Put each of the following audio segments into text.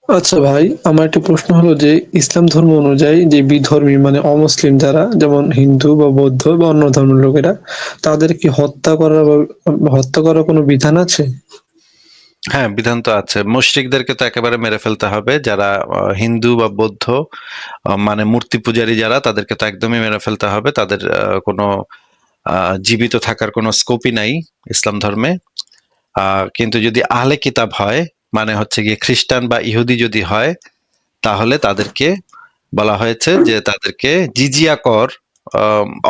আচ্ছা ভাই, আমার একটা প্রশ্ন হলো যে ইসলাম ধর্ম অনুযায়ী যে বিধর্মী মানে অমুসলিম যারা যেমন হিন্দু বা বৌদ্ধ বা অন্য ধর্মের লোকেরা তাদের কি হত্যা করার কোনো বিধান আছে? হ্যাঁ, বিধান তো আছে। মুশরিকদেরকে তো একেবারে মেরে ফেলতে হবে। যারা হিন্দু বা বৌদ্ধ মানে মূর্তি পূজারী যারা, তাদেরকে তো একদমই মেরে ফেলতে হবে। তাদের কোনো জীবিত থাকার কোনো স্কোপই নাই ইসলাম ধর্মে। কিন্তু যদি আহলে কিতাব হয়, মানে হচ্ছে গিয়ে খ্রিস্টান বা ইহুদি যদি হয়, তাহলে তাদেরকে বলা হয়েছে যে তাদেরকে জিজিয়া কর,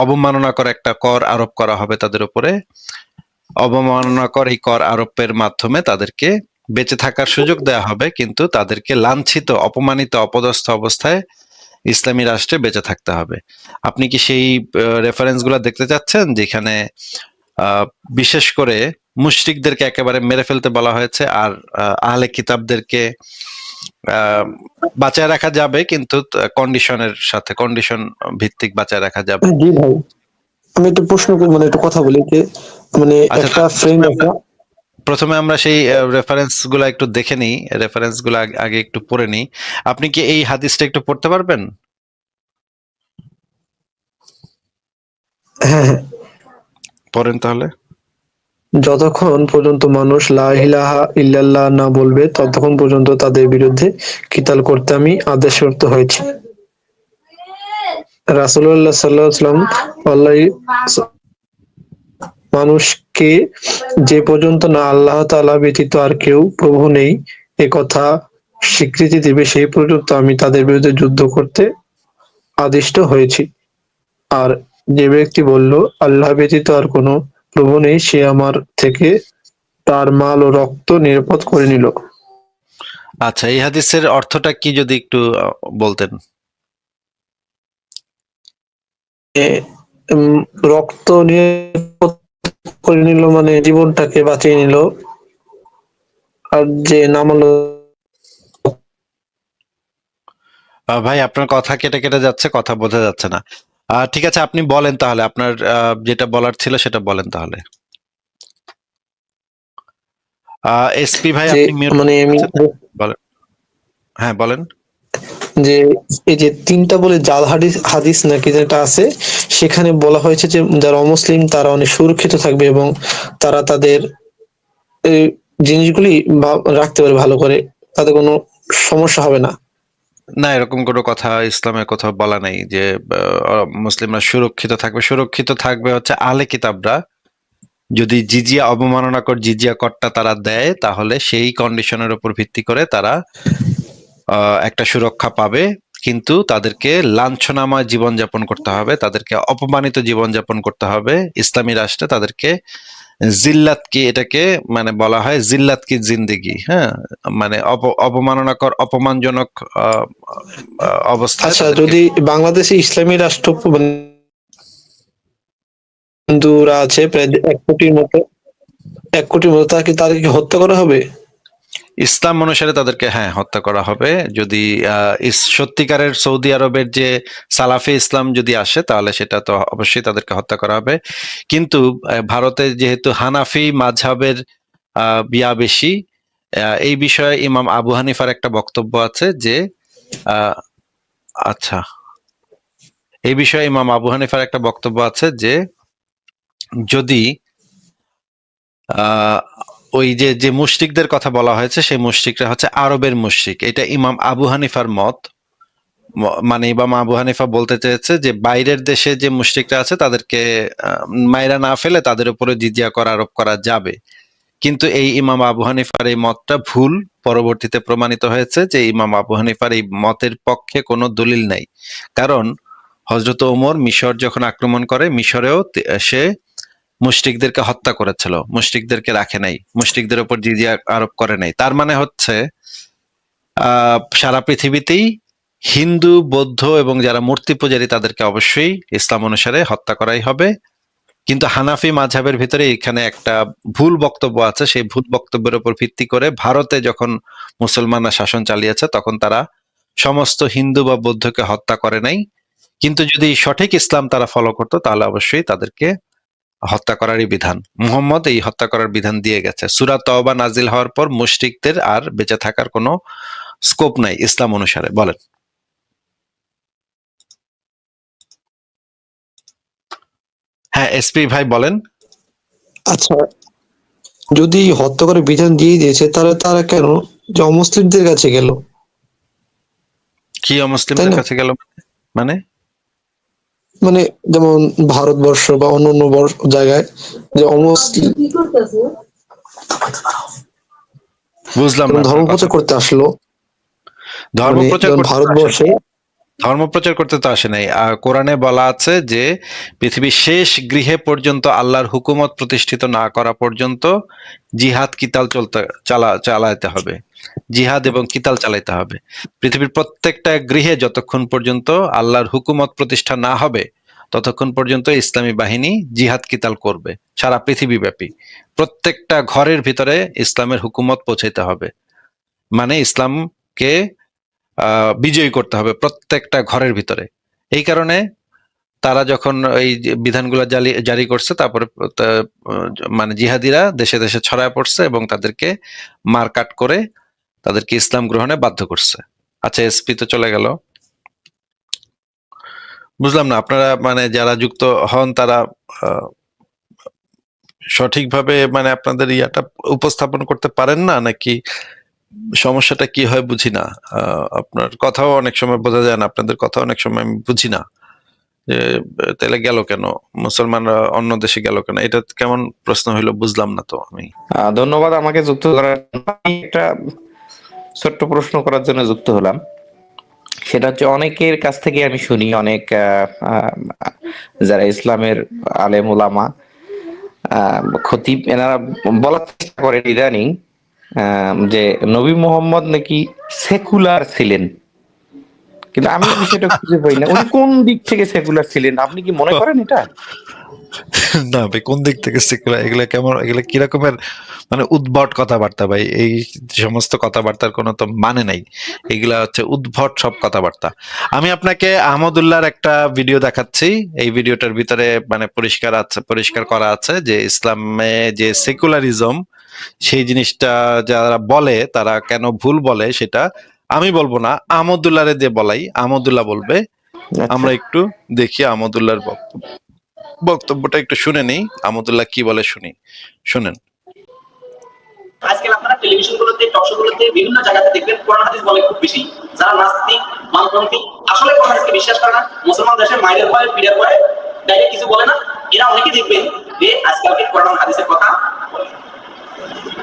অবমাননাকর একটা কর আরোপ করা হবে তাদের উপরে। অবমাননাকর এই কর আরোপের মাধ্যমে তাদেরকে বেঁচে থাকার সুযোগ দেওয়া হবে, কিন্তু তাদেরকে লাঞ্ছিত, অপমানিত, অপদস্থ অবস্থায় ইসলামী রাষ্ট্রে বেঁচে থাকতে হবে। আপনি কি সেই রেফারেন্স গুলা দেখতে চাচ্ছেন যেখানে আহ, বিশেষ করে মুশরিকদেরকে একেবারে মেরে ফেলতে বলা হয়েছে, আর আহলে কিতাবদেরকে আহ, বাঁচায় রাখা যাবে, কিন্তু কন্ডিশনের সাথে, কন্ডিশন ভিত্তিক বাঁচায় রাখা যাবে। জি ভাই, আমি একটা প্রশ্ন মানে একটা কথা বলি যে মানে আচ্ছা, একটা তাহলে ফ্রেন্ড আছে। প্রথমে আমরা সেই রেফারেন্স গুলা একটু দেখে নিই, রেফারেন্স গুলা আগে একটু পড়ে নিই। আপনি কি এই হাদিসটা একটু পড়তে পারবেন? হ্যাঁ, হ্যাঁ। পড়েন তাহলে। যতক্ষণ পর্যন্ত মানুষ লা ইলাহা ইল্লাল্লাহ না বলবে ততক্ষণ পর্যন্ত তাদের বিরুদ্ধে কিতাল করতে আমি আদেশপ্রাপ্ত হয়েছি। রাসূলুল্লাহ সাল্লাল্লাহু আলাইহি ওয়াসাল্লাম আল্লাহই মানুষকে যে পর্যন্ত না আল্লাহ তাআলা ব্যতীত আর কেউ প্রভু নেই এ কথা স্বীকৃতি দিবে সেই পর্যন্ত আমি তাদের বিরুদ্ধে যুদ্ধ করতে আদিষ্ট হয়েছি। আর যে ব্যক্তি বলল আল্লাহ ব্যতীত আর কোনো প্রভু নেই সে আমার থেকে তার মাল ও রক্ত নিরাপদ করে নিল। আচ্ছা, এই হাদিসের অর্থটা কি যদি একটু বলতেন। এ, উম, রক্ত নিরাপদ করে নিল মানে জীবনটাকে বাঁচিয়ে নিল। আর যে নামালো ভাই, আপনার কথা কেটে কেটে যাচ্ছে, কথা বোঝা যাচ্ছে না। ঠিক আছে, আপনি বলেন তাহলে, আপনার যেটা বলার ছিল সেটা বলেন তাহলে। এসপি ভাই, যে আপনি মিউট মানে আমি আছেন? বলেন। হ্যাঁ, বলেন। যে এই যে তিনটা বলে জাল হাদিস হাদিস নাকি যেটা আছে সেখানে বলা হয়েছে যে যারা অমুসলিম তারা অনেক সুরক্ষিত থাকবে এবং তারা তাদের এই জিনিসগুলি রাখতে পারে ভালো করে, তাদের কোনো সমস্যা হবে না। না, এরকম কোনো কথা ইসলামে কোথাও বলা নাই যে মুসলিমরা সুরক্ষিত থাকবে। সুরক্ষিত থাকবে হচ্ছে আহলে কিতাবরা। যদি জিজিয়া, অবমাননাকর জিজিয়া করটা তারা দেয়, তাহলে সেই কন্ডিশনের উপর ভিত্তি করে তারা একটা সুরক্ষা পাবে। কিন্তু তাদেরকে লাঞ্ছনাময় জীবনযাপন করতে হবে, তাদেরকে অপমানিত জীবনযাপন করতে হবে ইসলামী রাষ্ট্রে। তাদেরকে জিল্লাত কি এটাকে মানে বলা হয়, জিল্লাত কি জিন্দেগি, হ্যাঁ, মানে অবমাননাকর, অপমানজনক আহ, অবস্থায় আচ্ছা, তাদেরকে। যদি বাংলাদেশে ইসলামী রাষ্ট্র মানে হিন্দুরা আছে প্রায় 1 কোটির মতো, 1 কোটির মতো তাদেরকে হত্যা করা হবে? ইসলাম অনুসারে তাদেরকে, হ্যাঁ, হত্যা করা হবে। যদি সত্যিকারের সৌদি আরবের যে সালাফি ইসলাম যদি আসে, তাহলে সেটা তো অবশ্যই তাদেরকে হত্যা করা হবে। কিন্তু ভারতে যেহেতু হানাফি মাযহাবের বিয়া বেশি, এই বিষয়ে ইমাম আবু হানিফার একটা বক্তব্য আছে যে আহ, আচ্ছা, এই বিষয়ে ইমাম আবু হানিফার একটা বক্তব্য আছে যে যদি আহ ওই যে যে মুশরিকদের কথা বলা হয়েছে, সেই মুশরিকরা হচ্ছে আরবের মুশরিক, এটা ইমাম আবু হানিফার মত। মানে ইমাম আবু হানিফা বলতে চেয়েছে যে বাইরের দেশে যে মুশরিকরা আছে তাদেরকে মাইরা না ফেলে তাদের উপরে জিজিয়া কর আরোপ করা যাবে। কিন্তু এই ইমাম আবু হানিফার এই মতটা ভুল। পরবর্তীতে প্রমাণিত হয়েছে যে ইমাম আবু হানিফার এই মতের পক্ষে কোনো দলিল নাই। কারণ হযরত ওমর মিশর যখন আক্রমণ করে, মিশরেও সে মুশরিকদেরকে হত্যা করেছিল, মুশরিকদেরকে রাখে নাই, মুশরিকদের উপর জিজিয়া আরোপ করে নাই। তার মানে হচ্ছে সারা পৃথিবীতেই হিন্দু, বৌদ্ধ এবং যারা মূর্তি পূজারী তাদেরকে অবশ্যই ইসলাম অনুসারে হত্যা করাই হবে। কিন্তু হানাফি মাযহাবের ভিতরে এখানে একটা ভুল বক্তব্য আছে। সেই ভুল বক্তব্যের উপর ভিত্তি করে ভারতে যখন মুসলমানরা শাসন চালিয়েছে, তখন তারা সমস্ত হিন্দু বা বৌদ্ধকে হত্যা করে নাই। কিন্তু যদি সঠিক ইসলাম তারা ফলো করতো, তাহলে অবশ্যই তাদেরকে হত্যা করারই বিধান, মুহাম্মদ এই হত্যা করার বিধান দিয়ে গেছে। সূরা তওবা নাজিল হওয়ার পর মুশরিকদের আর বেঁচে থাকার কোনো স্কোপ নাই ইসলাম অনুসারে। বলেন। হ্যাঁ, এসপি ভাই বলেন। আচ্ছা, যদি হত্যা করে বিধান দিয়ে দিয়েছে তাহলে তারা কেন যে অমুসলিমদের কাছে গেল, কি তাই অমুসলিমদের না? কাছে গেল মানে? মানে যেমন ভারতবর্ষ বা অন্যান্য জায়গায় যে অমুসলিম বুঝলাম না যেমন আপনার কথা। ধর্মপ্রচার করতে আসলো, ধর্ম মানে প্রচার যেমন করতে তো আসে ভারতবর্ষে। নাই। ধর্ম প্রচার করতে তো আসে নাই। কোরআনে বলা আছে যে পৃথিবীর শেষ গৃহে পর্যন্ত আল্লাহর হুকুমত প্রতিষ্ঠিত না করা পর্যন্ত জিহাদ কিতাল চালাতে হবে। জিহাদ এবং কিতাল চালাইতে হবে। পৃথিবীর প্রত্যেকটা গৃহে যতক্ষণ পর্যন্ত আল্লাহর হুকুমত প্রতিষ্ঠা না হবে ততক্ষণ পর্যন্ত ইসলামী বাহিনী জিহাদ কিতাল করবে সারা পৃথিবীব্যাপী। প্রত্যেকটা ঘরের ভিতরে ইসলামের হুকুমত পৌঁছাইতে হবে, মানে ইসলামকে বিজয়ী করতে হবে প্রত্যেকটা ঘরের ভিতরে। এই কারণে তারা যখন এই যে বিধানগুলো জারি করছে, তারপরে মানে জিহাদিরা দেশে দেশে ছড়ায় পড়ছে এবং তাদেরকে মারকাট করে তাদেরকে ইসলাম গ্রহণে বাধ্য করছে। আচ্ছা, এসপি তো চলে গেল। বুঝলাম না, আপনারা মানে যারা যুক্ত হন তারা আহ, সঠিকভাবে মানে আপনাদের ইয়াটা উপস্থাপন করতে পারেন না, নাকি সমস্যাটা কি হয় বুঝি না। আপনার কথাও অনেক সময় বোঝা যায় না, আপনাদের কথা অনেক সময় আমি বুঝি না যে তাহলে গেল কেন, মুসলমানরা অন্য দেশে গেল কেন, এটা কেমন প্রশ্ন হইলো বুঝলাম না তো আমি। ধন্যবাদ আমাকে যুক্ত করার জন্য। আমি একটা ছোট্ট প্রশ্ন করার জন্য যুক্ত হলাম। সেটা হচ্ছে, অনেকের কাছ থেকে আমি শুনি, অনেক যারা ইসলামের আলেম ওলামা, খতিব, এনারা বলার চেষ্টা করেন ইদানিং যে নবী মোহাম্মদ নাকি সেকুলার ছিলেন। কিন্তু আমি এই বিষয়টা খুঁজে পাই না, উনি কোন দিক থেকে সেকুলার ছিলেন? আপনি কি মনে করেন এটা? না ভাই, কোন দিক থেকে সেকুলার? এগুলা কেমন, এগুলা কি রকমের মানে উদ্ভট কথাবার্তা ভাই। এই সমস্ত কথাবার্তার কোনো তো মানে নাই। এগুলা হচ্ছে উদ্ভট সব কথাবার্তা। আমি আপনাকে আহমদুল্লাহর একটা ভিডিও দেখাচ্ছি। এই ভিডিওটার ভিতরে মানে পরিষ্কার করা আছে যে ইসলামে যে সেকুলারিজম, সেই জিনিসটা যারা বলে তারা কেন ভুল বলে সেটা আমি বলবো না, আহমদুল্লাহরে দিয়ে বলাই, আহমদুল্লাহ বলবে। আচ্ছা, আমরা একটু দেখি আহমদুল্লাহর বক্তব্যটা একটু শুনে নেই, আহমদুল্লাহ কি বলে শুনি, শুনেন। আজকাল আপনারা টেলিভিশন গুলোতে, টক শো গুলোতে, বিভিন্ন জায়গাতে দেখবেন কোরআন হাদিস বলে খুব বেশি। যারা নাস্তিক, বামপন্থী, আসলে কোরআন হাদিসকে বিশ্বাস করে না, মুসলমান দেশে মায়ের ভয়ে, পীরের ভয়ে ডাইরেক্ট কিছু বলে না, এরা অনেকে দেখবেন যে আজকালকে কোরআন হাদিসের কথা বলে।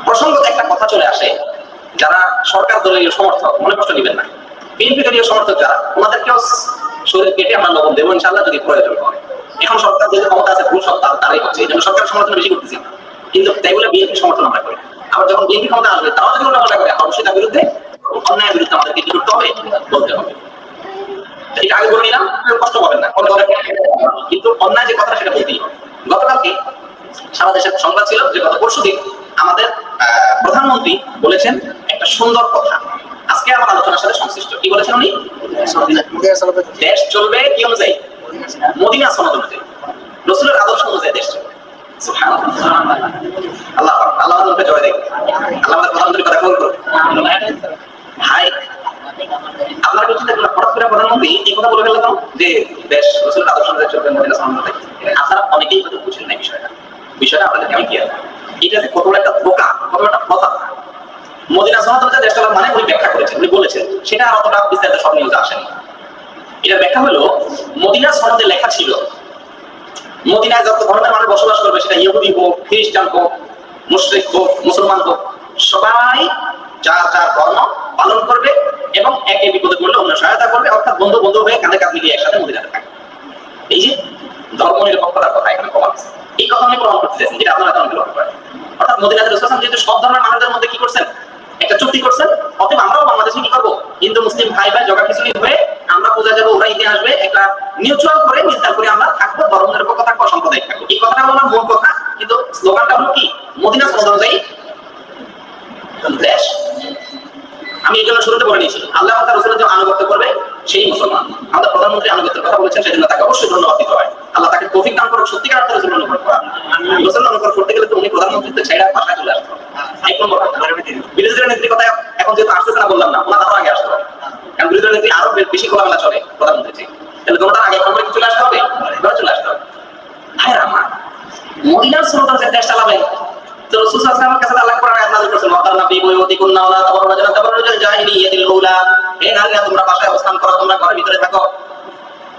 প্রসঙ্গত একটা কথা চলে আসে, যারা সরকার দলীয় সমর্থক, মনে কষ্ট নেবেন না, বিএনপি দলীয় সমর্থক যারা, ওনাদেরকেও শরীর কেটে আমরা লবণ দেবো ইনশাআল্লাহ যদি প্রয়োজন হয়। এখন সরকার যে ক্ষমতা আছে, ভুল সব তারাই হচ্ছে, এই জন্য সরকার সমর্থন বেশি করতেছি না। কিন্তু তাই বলে বিএনপি সমর্থন আমরা করি। আবার যখন বিএনপি ক্ষমতা আসবে, তারাও যদি উল্টাপাল্টা করে, অবশ্যই তার বিরুদ্ধে, অন্যায়ের বিরুদ্ধে আমাদেরকে কি করতে হবে, বলতে হবে। এটা আগে বলে নিলাম, কষ্ট পাবেন না, কিন্তু অন্যায় যে কথাটা সেটা বলতেই হবে। গতকালকে সারা দেশের সংবাদ ছিল যে গত পরশুদিন আমাদের প্রধানমন্ত্রী বলেছেন একটা সুন্দর কথা, আজকে আমার আলোচনার সাথে সংশ্লিষ্ট। কি বলেছেন উনি? দেশ চলবে কি অনুযায়ী? মদিনা সনদ অনুযায়ী, রাসূলের আদর্শ অনুযায়ী দেশ চলবে। আল্লাহ আল্লাহ আমাদেরকে জয় দেয়। আল্লাহ আমাদের প্রধানমন্ত্রীর কথা কবুল করুন। ভাই, আপনারা কি চিন্তা করলেন হঠাৎ করে প্রধানমন্ত্রী এই কথা বলে গেলেন যে দেশ রাসূলের আদর্শ অনুযায়ী চলবে, মদিনা সনদ অনুযায়ী? আপনারা অনেকেই হয়তো বুঝেন না বিষয়টা আপনাদেরকে আমি কি এটা যে কত একটা ধোঁকা, কত একটা কথা। মদিনা সনদ অনুযায়ী দেশ চলার মানে উনি ব্যাখ্যা করেছেন, উনি বলেছেন, সেটা আর অতটা বিস্তারিত সব নিউজে আসেনি। এটা ব্যাখ্যা হলো, মদিনা সনদে লেখা ছিল মদিনায় যত ধর্মের মানুষ বসবাস করবে, সেটা ইহুদি হোক, খ্রিস্টান হোক, মুশরিক হোক, মুসলমান হোক, সবাই যার যার ধর্ম পালন করবে এবং একে বিপদে পড়লে অন্য সহায়তা করবে, অর্থাৎ বন্ধু বন্ধু হয়ে কাঁধে কাঁধ মিলিয়ে একসাথে মদিনাতে থাকবে। এই যে ধর্ম নিরপেক্ষতার কথা এখানে প্রমাণ, এই কথা আমি প্রমাণ করতে চাইছি, যেটা আপনারা তখন লক্ষ্য করেন। অর্থাৎ মদিনাতে রাসূল সাল্লাল্লাহু আলাইহি ওয়াসাল্লাম যেহেতু সব ধর্মের মানুষদের মধ্যে কি করছেন, একটা চুক্তি করছেন, অতএব আমরাও বাংলাদেশে কি করবো, হিন্দু মুসলিম ভাই ভাই জগাখিচুড়ি হয়ে আমরা পূজা যাবো, ওরা ঈদে আসবে, একটা মিউচুয়াল করে নির্ধারণ করে আমরা থাকবো, ধর্ম নিরপেক্ষ থাকবো, সাম্প্রদায়িক থাকবো। এই কথাটা হলো মূল কথা, কিন্তু স্লোগানটা হলো কি, মদিনা সনদ অনুযায়ী দেশ। আমি এই জন্য শুরুতে বলে নিয়েছি, আল্লাহ তাআলা রাসূলের যে আনুগত্য করবে সেই মুসলমান। আমাদের প্রধানমন্ত্রী আনুগত্যের কথা বলেছেন, সেজন্য তাকে অবশ্যই ধন্যবাদ দিতে হয়। আল্লাহ তাকে তৌফিক দান করুক সত্যিকার অর্থে রাসূল অনুকরণ করা। রাসূল অনুকরণ করতে গেলে তো উনি প্রধানমন্ত্রীত্ব ছেড়ে ভাষায় চলে আসতে হবে। এক নম্বর কথা। বিরোধীদের নেত্রী কথা এখন যেহেতু আসতেছে না বললাম না, ওনার আরো আগে আসছে। বেশি খোলামেলা চলে প্রধানমন্ত্রী থেকে, তাহলে জনতার আগে খবরে চলে আসতে হবে, চলে আসতে হবে। ভাইরা আমার, মদিনার সনদ যে দেশ চালাবে, তো রাসূল সাল্লাল্লাহু আলাইহি ওয়াসাল্লামের কাছে আল্লাহ কোরআন আয়াত নাযিল করেছেন, ওয়া কান্না ফি বুয়ুতিকুন্না ওয়া লা তাবাররাজনা তাবাররুজাল জাহিলিয়াতিল উলা। হে নারীরা, তোমরা বাসায় অবস্থান করো, তোমরা ঘরের ভিতরে থাকো।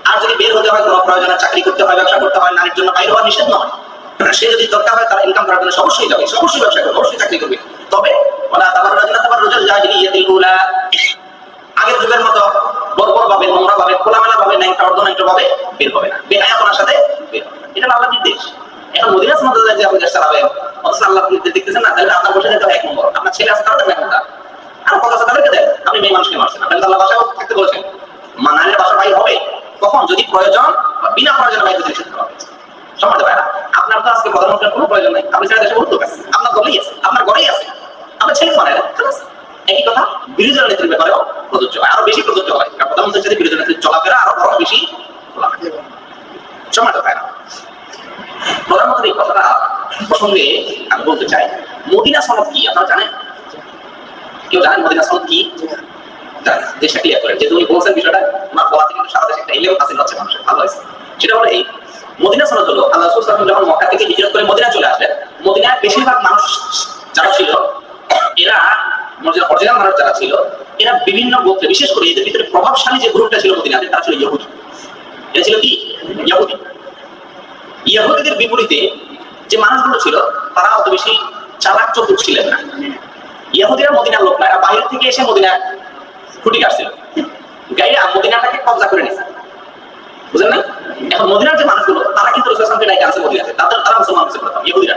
আর যদি বের হতে হয়, কোনো প্রয়োজনে চাকরি করতে হয়, ব্যবসা করতে হয়, নারীর জন্য বাইরে হওয়া নিষেধ নয়। সে যদি দরকার হয়, তার ইনকাম করার জন্য অবশ্যই যাবে, অবশ্যই ব্যবসা করবে, অবশ্যই চাকরি করবে। তবে ওয়ালা তাবাররাজনা তাবাররুজাল জাহিলিয়াতিল উলা, আগের যুগের মতো বর্বর ভাবে, নোংরা ভাবে, খোলামেলা ভাবে, ন্যাংটা অর্ধন্যাংটা ভাবে বের হবে না, বেহায়াপনার সাথে বের হবে না। এটা আল্লাহর নির্দেশ। এখন মদিনা সনদ যে আপনি দেশ চালাবেন, অথচ আল্লাহ দেখতেছেন না, তাহলে আপনার বসে যেতে হবে এক নম্বর। আপনার ছেলে আছে, তারা দেন একটা আর কথা আছে, তাদেরকে দেন। আপনি মেয়ে মানুষকে মারছেন, তাহলে আল্লাহ বাসায় থাকতে বলেছেন। নারীর বাসা বাইরে হবে কখন? যদি প্রয়োজন বা বিনা প্রয়োজনে বাইরে নিষেধ করা হবে। সমাজে পায় না। আপনার তো আজকে প্রধানমন্ত্রীর কোনো প্রয়োজন নেই, আপনি সারা দেশে বহুত লোক আছে, আপনার দলেই আছে, আপনার ঘরেই আছে, আপনার ছেলে মানে না। একই কথা বিরোধী নেত্রীর ব্যাপারেও প্রযোজ্য হয়, আরো বেশি প্রযোজ্য হয়। প্রধানমন্ত্রীর সাথে বিরোধী নেত্রীর চলাফেরা আরো বড় বেশি সমাজে পায় না। প্রধানমন্ত্রী এই কথাটা প্রসঙ্গে আমি বলতে চাই, মদিনা সনদ কি আপনারা জানেন? কেউ জানেন মদিনা সনদ কি? জানেন? দেশটা ক্লিয়ার করে, যেহেতু উনি বলছেন বিষয়টা, ওনার বলাতে কিন্তু সারা দেশে একটা এলেও হাসিল হচ্ছে মানুষের, ভালো হয়েছে। সেটা হলো এই, মদিনা সনদ হলো আল্লাহ রাসূল সাল্লাল্লাহু আলাইহি ওয়াসাল্লাম যখন মক্কা থেকে হিজরত করে মদিনা চলে আসলেন, মদিনায় বেশিরভাগ মানুষ যারা ছিল, এরা অরিজিনাল মানুষ যারা ছিল, এরা বিভিন্ন গোত্রে, বিশেষ করে এদের ভিতরে প্রভাবশালী যে গ্রুপটা ছিল মদিনাতে, তারা ছিল ইহুদি। এরা ছিল কি? ইহুদি। ইহুদিদের বিপরীতে যে মানুষগুলো ছিল, তারা অত বেশি চালাক চতুর ছিলেন না। ইহুদিরা মদিনার লোক না, এরা বাইরে থেকে এসে মদিনা খুঁটি কাটছিল, গাইরা মদিনাটাকে কবজা করে নিয়েছে, বুঝলেন না? এখন মদিনার যে মানুষগুলো, তারা কিন্তু রাসূল সাল্লাল্লাহু আলাইহি ওয়াসাল্লামকে মদিনাতে, তারা মুসলমান ছিল ইহুদিরা।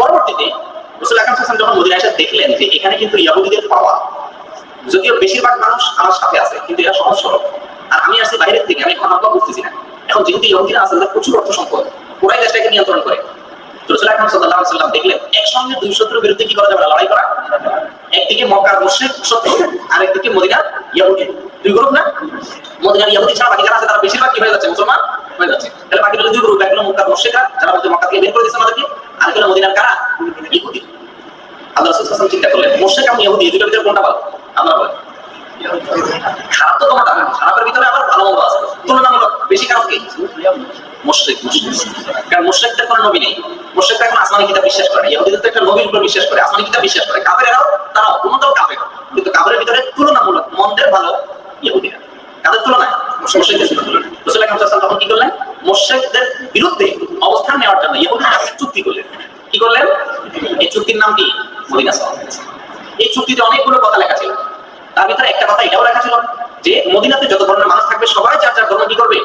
পরবর্তীতে রাসূল আকরাম সাল্লাল্লাহু আলাইহি ওয়াসাল্লাম যখন মদিনায় এসে দেখলেন যে এখানে কিন্তু ইহুদিদের পাওয়া, যদিও বেশিরভাগ মানুষ আমার সাথে আছে, কিন্তু এরা সহজ সরল, আর আমি আসছি বাইরের থেকে, আমি কোনো বুঝতেছি না। এখন যেহেতু ইহুদিরা আছে, প্রচুর অর্থ সম্পদ, পুরাই দেশটাকে নিয়ন্ত্রণ করে। রাসূল আকরাম সাল্লাল্লাহু আলাইহি ওয়াসাল্লাম দেখলেন একসঙ্গে দুই শত্রুর বিরুদ্ধে কি করা যাবে? লড়াই করা। একদিকে মক্কার মুশরিক শত্রু, আর একদিকে মদিনার ইহুদি, দুই গ্রুপ না? মদিনার ইহুদি ছাড়া বাকি যারা আছে, তারা বেশিরভাগ কি হয়ে যাচ্ছে? মুসলমান হয়ে যাচ্ছে। তাহলে বাকি দুই গ্রুপ, এক হলো মক্কার মুশরিকরা, যারা মক্কা থেকে বের করে দিয়েছে আমাদেরকে, আর এক হলো মদিনার কারা? ইহুদি। আল্লাহ রাসূল সাল্লাল্লাহু আলাইহি ওয়াসাল্লাম চিন্তা করলেন, মুশরিক আর ইহুদি, এই দুটোর ভিতরে কোনটা ভালো? আমরা বলেন খারাপ তো কোনটা? খারাপের ভিতরে আবার ভালো মন্দ আছে, তুলনামূলক বেশি খারাপ কি? মুশরিক। কারণ মুশরিকদের কোনো নবী নেই, মুশরিকরা এখন আসমানি কিতাব বিশ্বাস করে, ইহুদিদের তো একটা নবীর উপর বিশ্বাস করে, আসমানি কিতাব বিশ্বাস করে। কাফেররাও, তারাও কোনটাও কাফের, কিন্তু কাফেরের ভিতরে তুলনামূলক মন্দের ভালো ইহুদিরা। কাদের তুলনায়? মুশরিকদের তুলনায়। রাসূল আকরাম সাল্লাল্লাহু আলাইহি ওয়াসাল্লাম তখন কি করলেন? মুশরিকদের বিরুদ্ধে অবস্থান নেওয়ার জন্য ইহুদিদের সাথে চুক্তি করলেন। কি করলেন? এই চুক্তির নাম কি? মদিনা সনদ। এই চুক্তিতে অনেকগুলো কথা লেখা ছিল, তার ভিতরে একটা কথা এটাও লেখা ছিল যে মদিনাতে যত ধরনের মানুষ থাকবে, সবাই যার যার ধর্ম কি করবে?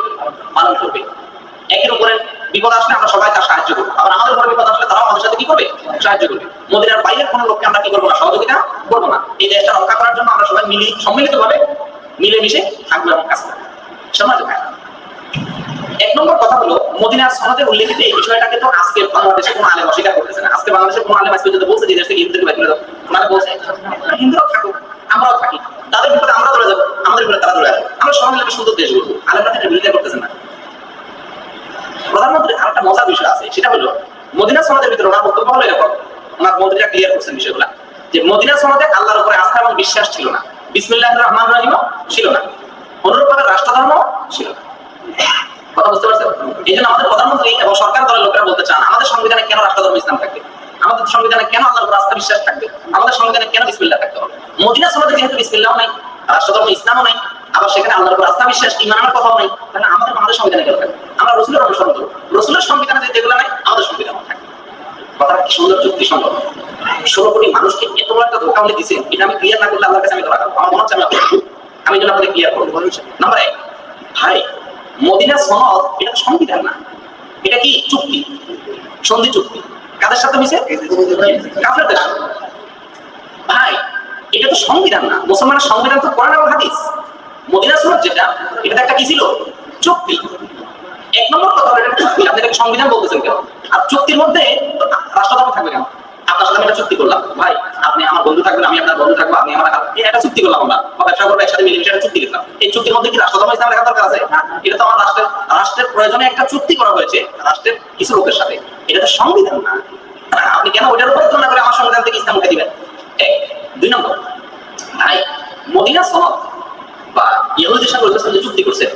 পালন করবে। একের উপরে বিপদ আসলে আমরা সবাই তার সাহায্য করবো, আবার আমাদের উপরে বিপদ আসলে তারাও আমাদের সাথে কি করবে? সাহায্য করবে। মদিনার বাইরের কোনো লোককে আমরা কি করবো না? সহযোগিতা করবো না। এই দেশটা রক্ষা করার জন্য আমরা সবাই সম্মিলিত ভাবে মিলেমিশে থাকবো এবং কাজ করবো। সমাজ এক নম্বর কথা হলো, মদিনার সনদে উল্লেখিত এই বিষয়টাকে তো আজকে বাংলাদেশে কোনো আলেম অস্বীকার করতেছে না। আজকে বাংলাদেশে কোনো আলেম আজকে যদি বলছে যে দেশ থেকে হিন্দুদেরকে বের করে দাও, ওনারা বলছে হিন্দুরাও থাকুক, আমরাও থাকি, তাদের বিপদে আমরা ধরে যাবো, আমাদের বিপদে তারা ধরে যাবে, আমরা সবাই মিলে সুন্দর দেশ গড়বো। আলেমরা এটা বিরোধিতা করতেছে না। প্রধানমন্ত্রীর আরেকটা মজার বিষয় আছে, সেটা হলো মদিনা সনদের ভিতরে ওনার বক্তব্য হলো এরকম, ওনার মন্ত্রীরা ক্লিয়ার করছেন বিষয়গুলা, যে মদিনা সনদে আল্লাহর উপরে আস্থা এবং বিশ্বাস ছিল না, বিসমিল্লাহির রহমানির রহিমও ছিল না, অনুরূপভাবে রাষ্ট্রধর্ম ছিল না। কথা বুঝতে পারছেন? এই জন্য আমাদের প্রধানমন্ত্রী এবং সরকার দলের লোকেরা বলতে চান, আমাদের সংবিধানে কেন রাষ্ট্রধর্ম ইসলাম থাকবে? আমাদের সংবিধানে কেন আল্লাহর উপর আস্থা বিশ্বাস থাকবে? আমাদের সংবিধানে কেন বিসমিল্লাহ থাকতে হবে? মদিনা সনদে যেহেতু বিসমিল্লাহও নাই, রাষ্ট্রধর্ম ইসলামও নাই, আবার সেখানে আল্লাহর উপর আস্থা বিশ্বাস ইমানের কথাও নাই, তাহলে আমাদের সংবিধানে কেন থাকবে? আমরা রাসূলের অনুসরণ করব, রাসূলের সংবিধানে যেগুলো নাই আমাদের সংবিধানে থাকবে। কথাটা কি সুন্দর যুক্তিসঙ্গত। 16 কোটি মানুষকে এত বড় একটা ধোঁকা দিয়েছে, এটা আমি ক্লিয়ার না করলে আল্লাহর কাছে আমি ধরা খাবো। আমার মনে হচ্ছে আমি যেন আপনাদের ক্লিয়ার করবো। নাম্বার 1, ভাই মদিনা সনদ এটা সংবিধান না, এটা কি চুক্তি, সন্ধি চুক্তি। কাদের সাথে হয়েছে? কাফেরদের সাথে। ভাই এটা তো সংবিধান না, মুসলমানের সংবিধান তো কোরআন এবং হাদিস। মদিনা সনদ যেটা, এটা একটা কি ছিল? চুক্তি। এক নম্বর কথা হলো এটা চুক্তি, আপনি এটাকে সংবিধান বলতেছেন কেন? আর চুক্তির মধ্যে রাষ্ট্রধর্ম থাকবে কেন? আপনার সাথে আমি একটা চুক্তি করলাম, ভাই আপনি আমার বন্ধু থাকবেন, আমি আপনার বন্ধু থাকবো, আপনি আমার একটা চুক্তি করলাম, আমরা ব্যবসা করবো একসাথে মিলেমিশে একটা চুক্তি লিখলাম। এই চুক্তির মধ্যে কি রাষ্ট্রধর্ম ইসলাম লেখা দরকার আছে? এটা তো আমার রাষ্ট্রের প্রয়োজনে একটা চুক্তি করা হয়েছে রাষ্ট্রের কিছু লোকের সাথে, এটা তো সংবিধান না। আপনি কেন ওইটার উপর তুলনা করে আমার সংবিধান থেকে ইসলাম উঠে দিবেন? 1, 2 নম্বর, ভাই মদিনা সনদ বা ইহুদিদের সঙ্গে রাসূল যে চুক্তি করছেন,